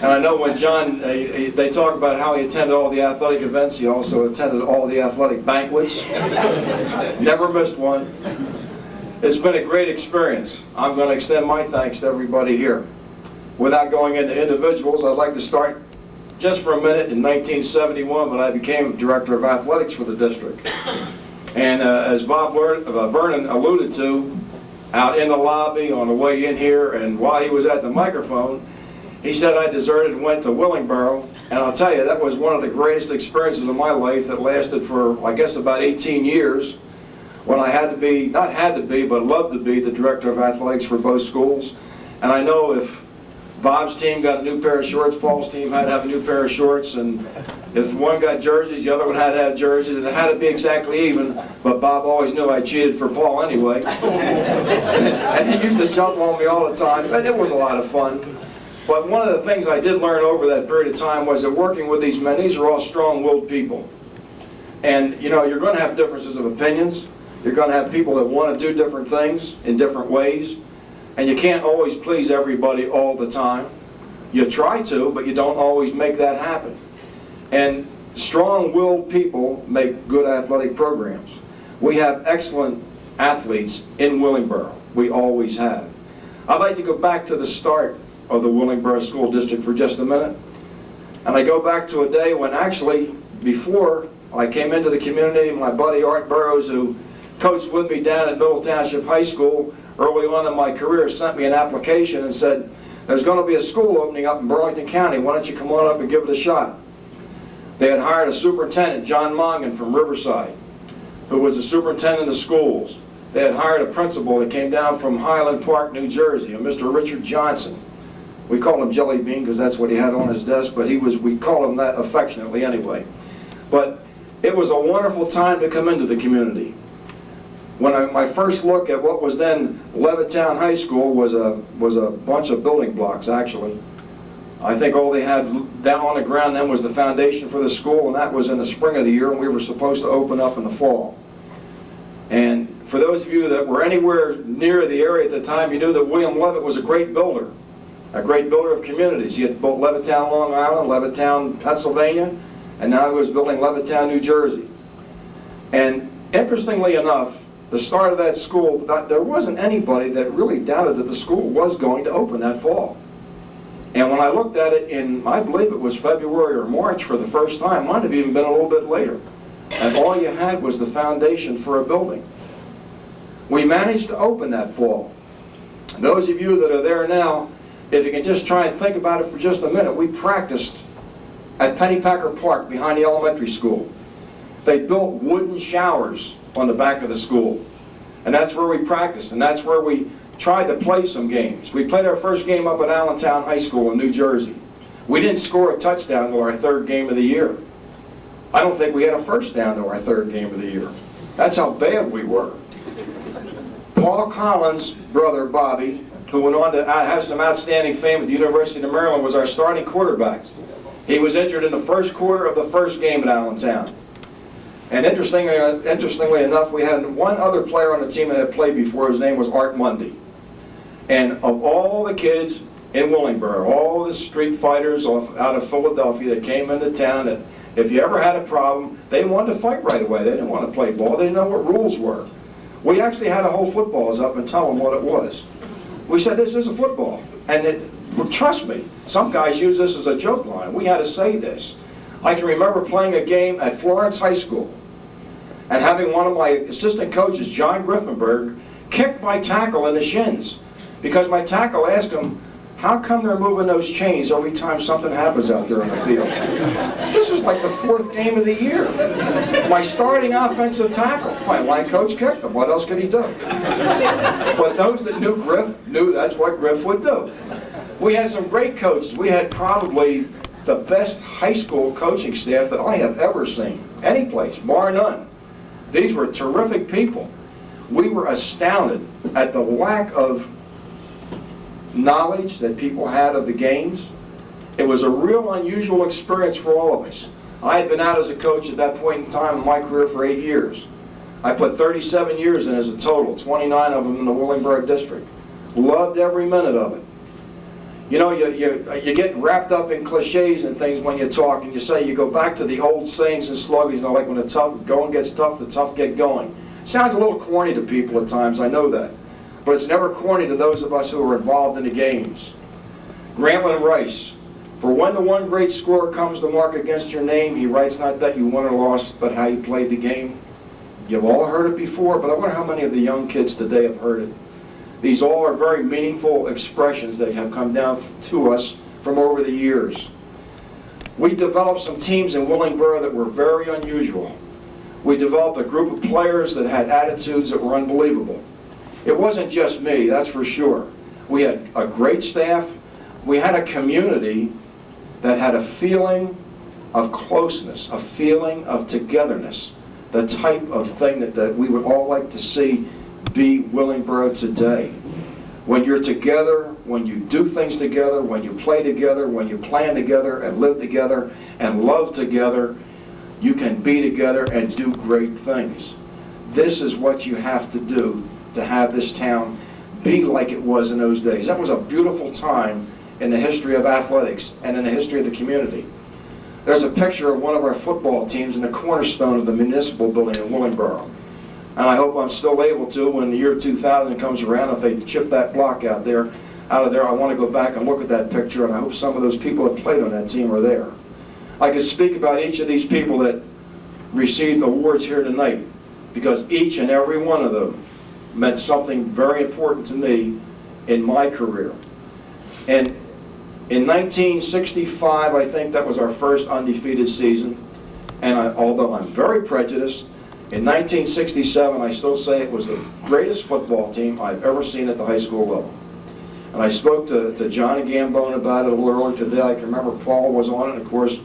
And I know when John, they talk about how he attended all the athletic events, he also attended all the athletic banquets. Never missed one. It's been a great experience. I'm going to extend my thanks to everybody here. Without going into individuals, I'd like to start just for a minute in 1971 when I became director of athletics for the district. And as Bob Vernon alluded to, out in the lobby on the way in here, and while he was at the microphone, he said I deserted and went to Willingboro. And I'll tell you, that was one of the greatest experiences of my life that lasted for, I guess, about 18 years, when I had to be, not had to be, but loved to be the director of athletics for both schools. And I know if Bob's team got a new pair of shorts, Paul's team had to have a new pair of shorts, and if one got jerseys, the other one had to have jerseys, and it had to be exactly even, but Bob always knew I cheated for Paul anyway. And he used to jump on me all the time, and it was a lot of fun. But one of the things I did learn over that period of time was that working with these men, these are all strong-willed people. And you know, you're going to have differences of opinions, you're going to have people that want to do different things in different ways, and you can't always please everybody all the time. You try to, but you don't always make that happen. And strong-willed people make good athletic programs. We have excellent athletes in Willingboro. We always have. I'd like to go back to the start of the Willingboro School District for just a minute. And I go back to a day when actually, before I came into the community, my buddy Art Burrows, who coached with me down at Middle Township High School, early on in my career, sent me an application and said, there's going to be a school opening up in Burlington County. Why don't you come on up and give it a shot? They had hired a superintendent, John Mongan from Riverside, who was the superintendent of schools. They had hired a principal that came down from Highland Park, New Jersey, a Mr. Richard Johnson. We called him Jelly Bean because that's what he had on his desk, but we called him that affectionately anyway. But it was a wonderful time to come into the community. My first look at what was then Levittown High School was a bunch of building blocks, actually. I think all they had down on the ground then was the foundation for the school, and that was in the spring of the year, and we were supposed to open up in the fall. And for those of you that were anywhere near the area at the time, you knew that William Levitt was a great builder of communities. He had built Levittown, Long Island, Levittown, Pennsylvania, and now he was building Levittown, New Jersey. And interestingly enough, the start of that school, there wasn't anybody that really doubted that the school was going to open that fall. And when I looked at it in, I believe it was February or March for the first time, might have even been a little bit later, and all you had was the foundation for a building. We managed to open that fall. Those of you that are there now, if you can just try and think about it for just a minute, we practiced at Pennypacker Park behind the elementary school. They built wooden showers on the back of the school. And that's where we practiced, and that's where we tried to play some games. We played our first game up at Allentown High School in New Jersey. We didn't score a touchdown to our third game of the year. I don't think we had a first down to our third game of the year. That's how bad we were. Paul Collins' brother, Bobby, who went on to have some outstanding fame at the University of Maryland, was our starting quarterback. He was injured in the first quarter of the first game at Allentown. And interestingly enough, we had one other player on the team that had played before. His name was Art Mundy. And of all the kids in Willingboro, all the street fighters out of Philadelphia that came into town, that if you ever had a problem, they wanted to fight right away. They didn't want to play ball. They didn't know what rules were. We actually had to hold footballs up and tell them what it was. We said, this is a football. And trust me, some guys use this as a joke line. We had to say this. I can remember playing a game at Florence High School and having one of my assistant coaches, John Griffenberg, kick my tackle in the shins because my tackle asked him, how come they're moving those chains every time something happens out there in the field? This was like the fourth game of the year. My starting offensive tackle. My line coach kicked him. What else could he do? But those that knew Griff knew that's what Griff would do. We had some great coaches. We had probably the best high school coaching staff that I have ever seen. Any place, bar none. These were terrific people. We were astounded at the lack of knowledge that people had of the games. It was a real unusual experience for all of us. I had been out as a coach at that point in time in my career for 8 years. I put 37 years in as a total, 29 of them in the Willingboro district. Loved every minute of it. You know, you get wrapped up in cliches and things when you talk, and you say you go back to the old sayings and slogans, you know, like when the going gets tough, the tough get going. Sounds a little corny to people at times, I know that. But it's never corny to those of us who are involved in the games. Grantland Rice, for when the one great scorer comes to mark against your name, he writes not that you won or lost, but how you played the game. You've all heard it before, but I wonder how many of the young kids today have heard it. These all are very meaningful expressions that have come down to us from over the years. We developed some teams in Willingboro that were very unusual. We developed a group of players that had attitudes that were unbelievable. It wasn't just me, that's for sure. We had a great staff. We had a community that had a feeling of closeness, a feeling of togetherness, the type of thing that we would all like to see be Willingboro today. When you're together, when you do things together, when you play together, when you plan together and live together and love together, you can be together and do great things. This is what you have to do to have this town be like it was in those days. That was a beautiful time in the history of athletics and in the history of the community. There's a picture of one of our football teams in the cornerstone of the municipal building in Willingboro. And I hope I'm still able to, when the year 2000 comes around, if they chip that block out of there, I want to go back and look at that picture, and I hope some of those people that played on that team are there. I could speak about each of these people that received awards here tonight, because each and every one of them meant something very important to me in my career. And in 1965, I think that was our first undefeated season, and although I'm very prejudiced, in 1967, I still say it was the greatest football team I've ever seen at the high school level. And I spoke to Johnny Gambone about it a little earlier today. I can remember Paul was on it, and of course,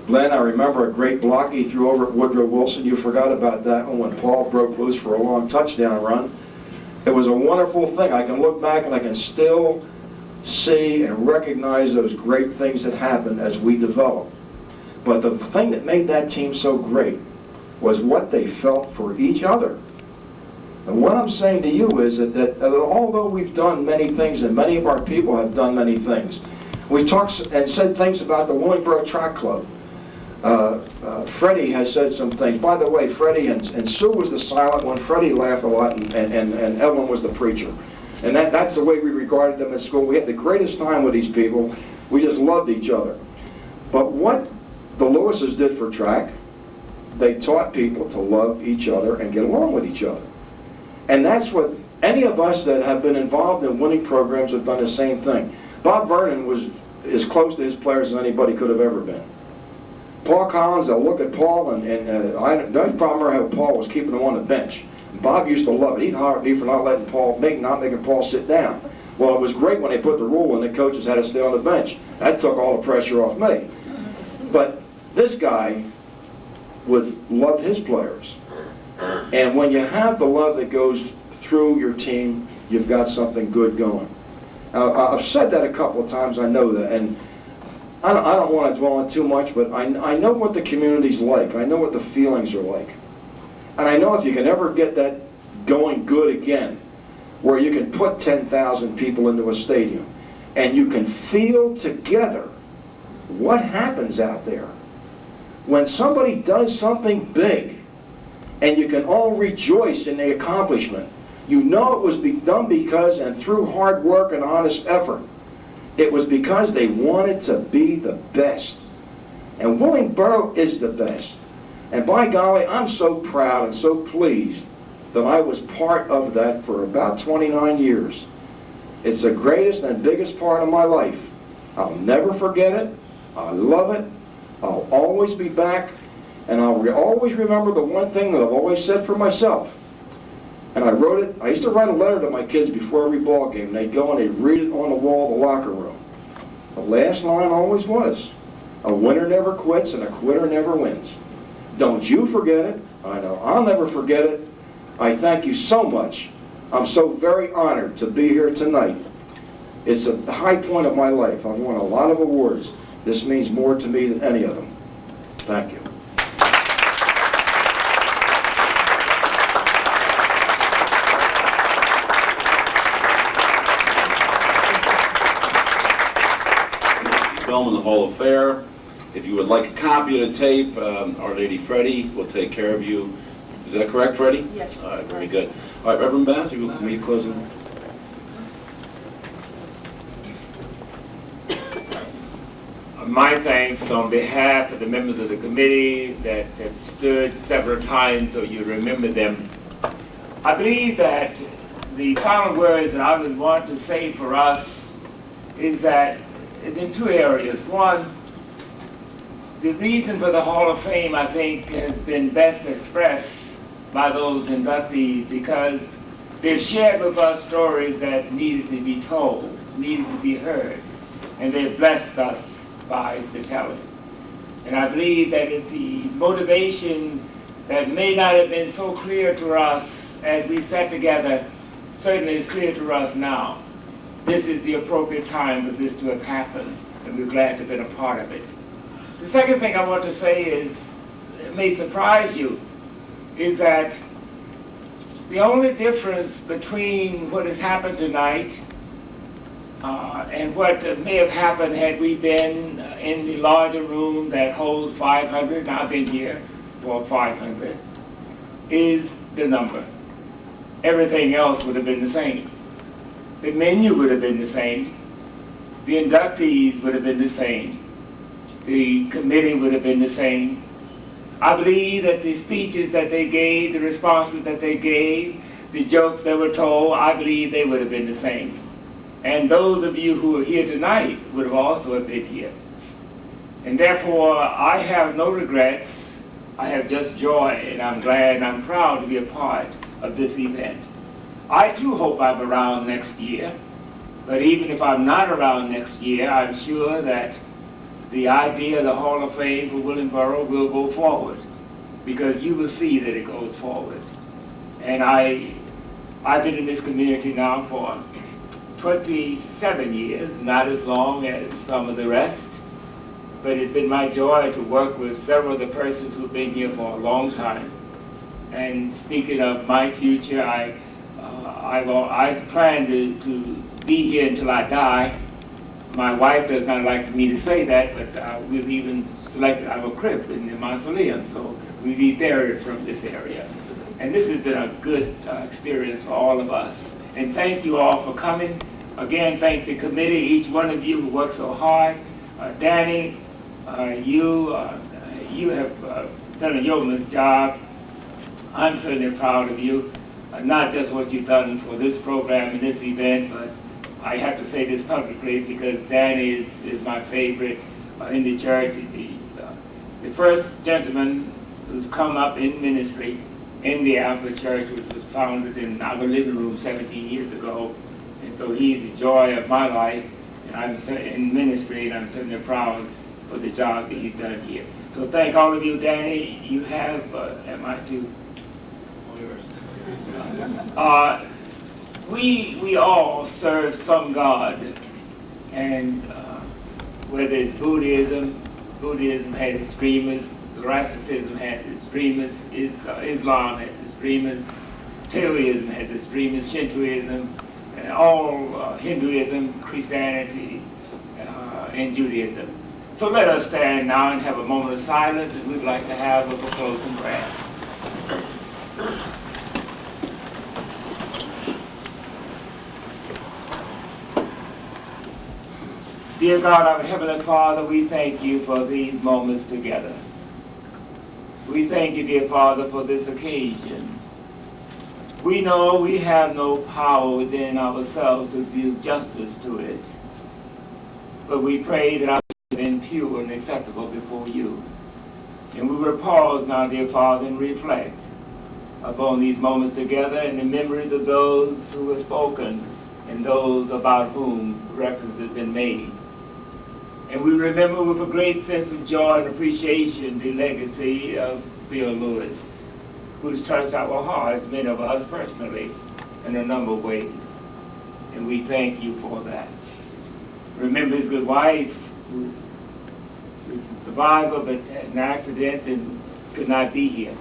Glenn, I remember a great block he threw over at Woodrow Wilson. You forgot about that one when Paul broke loose for a long touchdown run. It was a wonderful thing. I can look back and I can still see and recognize those great things that happened as we developed. But the thing that made that team so great was what they felt for each other. And what I'm saying to you is that although we've done many things, and many of our people have done many things, we've talked and said things about the Willingboro Track Club. Freddie has said some things. By the way, Freddie and Sue was the silent one. Freddie laughed a lot, and Evelyn was the preacher. And that's the way we regarded them at school. We had the greatest time with these people. We just loved each other. But what the Lewises did for track, they taught people to love each other and get along with each other. And that's what any of us that have been involved in winning programs have done the same thing. Bob Vernon was as close to his players as anybody could have ever been. Paul Collins, I'll look at Paul, and I don't remember how Paul was keeping him on the bench. Bob used to love it. He'd hire me for not making Paul sit down. Well, it was great when they put the rule in, the coaches had to stay on the bench. That took all the pressure off me. But this guy would love his players. And when you have the love that goes through your team, you've got something good going. I've said that a couple of times, I know that, and I don't want to dwell on too much, but I know what the community's like. I know what the feelings are like. And I know if you can ever get that going good again, where you can put 10,000 people into a stadium, and you can feel together what happens out there. When somebody does something big, and you can all rejoice in the accomplishment, you know it was done because and through hard work and honest effort. It was because they wanted to be the best. And Willingboro is the best. And by golly, I'm so proud and so pleased that I was part of that for about 29 years. It's the greatest and biggest part of my life. I'll never forget it. I love it. I'll always be back. And I'll always remember the one thing that I've always said for myself. And I wrote it. I used to write a letter to my kids before every ball game. They'd go and they'd read it on the wall of the locker room. The last line always was, a winner never quits and a quitter never wins. Don't you forget it. I know I'll never forget it. I thank you so much. I'm so very honored to be here tonight. It's the high point of my life. I've won a lot of awards. This means more to me than any of them. Thank you. Film in the Hall of Fame. If you would like a copy of the tape, Our Lady Freddie will take care of you. Is that correct, Freddie? Yes. All right, very good. All right, Reverend Bass, you will be closing. My thanks on behalf of the members of the committee that have stood several times, so you remember them. I believe that the final words that I would want to say for us is in two areas. One, the reason for the Hall of Fame, I think, has been best expressed by those inductees because they've shared with us stories that needed to be told, needed to be heard, and they've blessed us by the telling. And I believe that if the motivation that may not have been so clear to us as we sat together certainly is clear to us now. This is the appropriate time for this to have happened, and we're glad to have been a part of it. The second thing I want to say is, it may surprise you, is that the only difference between what has happened tonight and what may have happened had we been in the larger room that holds 500, and I've been here for 500, is the number. Everything else would have been the same. The menu would have been the same. The inductees would have been the same. The committee would have been the same. I believe that the speeches that they gave, the responses that they gave, the jokes that were told, I believe they would have been the same. And those of you who are here tonight would have also been here. And therefore, I have no regrets. I have just joy, and I'm glad and I'm proud to be a part of this event. I too hope I'm around next year. But even if I'm not around next year, I'm sure that the idea of the Hall of Fame for Willingboro will go forward, because you will see that it goes forward. And I've been in this community now for 27 years, not as long as some of the rest, but it's been my joy to work with several of the persons who've been here for a long time. And speaking of my future, I plan to be here until I die. My wife does not like for me to say that, but we've even selected our crypt in the mausoleum, so we'll be buried from this area. And this has been a good experience for all of us. And thank you all for coming. Again, thank the committee, each one of you who worked so hard. Danny, you have done a yeoman's job. I'm certainly proud of you, not just what you've done for this program and this event, but I have to say this publicly because Danny is my favorite in the church. He's the first gentleman who's come up in ministry in the Alpha Church, which was founded in our living room 17 years ago. And so he's the joy of my life, and I'm in ministry, and I'm certainly proud for the job that he's done here. So thank all of you, Danny. You have, am I to? We all serve some God, and whether it's Buddhism had extremists, Zoroastrianism has extremists, Islam has extremists, Taoism has extremists, Shintoism, and all Hinduism, Christianity, and Judaism. So let us stand now and have a moment of silence, and we'd like to have a closing prayer. Dear God, our Heavenly Father, we thank you for these moments together. We thank you, dear Father, for this occasion. We know we have no power within ourselves to do justice to it, but we pray that our lives have been pure and acceptable before you. And we will pause now, dear Father, and reflect upon these moments together and the memories of those who have spoken and those about whom reference has been made. And we remember with a great sense of joy and appreciation the legacy of Bill Lewis, who's touched our hearts, many of us personally, in a number of ways. And we thank you for that. Remember his good wife, who's a survivor but had an accident and could not be here.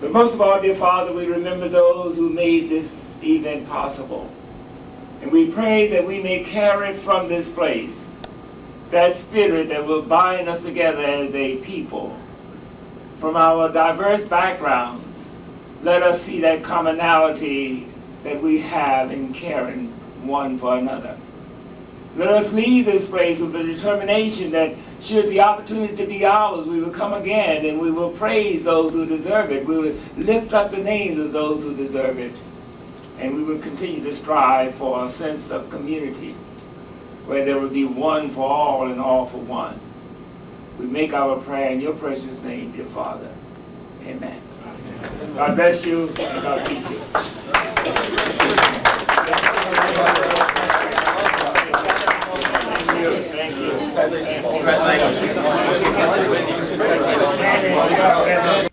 But most of all, dear Father, we remember those who made this event possible. And we pray that we may carry from this place that spirit that will bind us together as a people. From our diverse backgrounds, let us see that commonality that we have in caring one for another. Let us leave this place with the determination that should the opportunity be ours, we will come again and we will praise those who deserve it. We will lift up the names of those who deserve it. And we will continue to strive for a sense of community, where there will be one for all and all for one. We make our prayer in your precious name, dear Father. Amen. God bless you, and God keep you. Thank you. Thank you. Congratulations.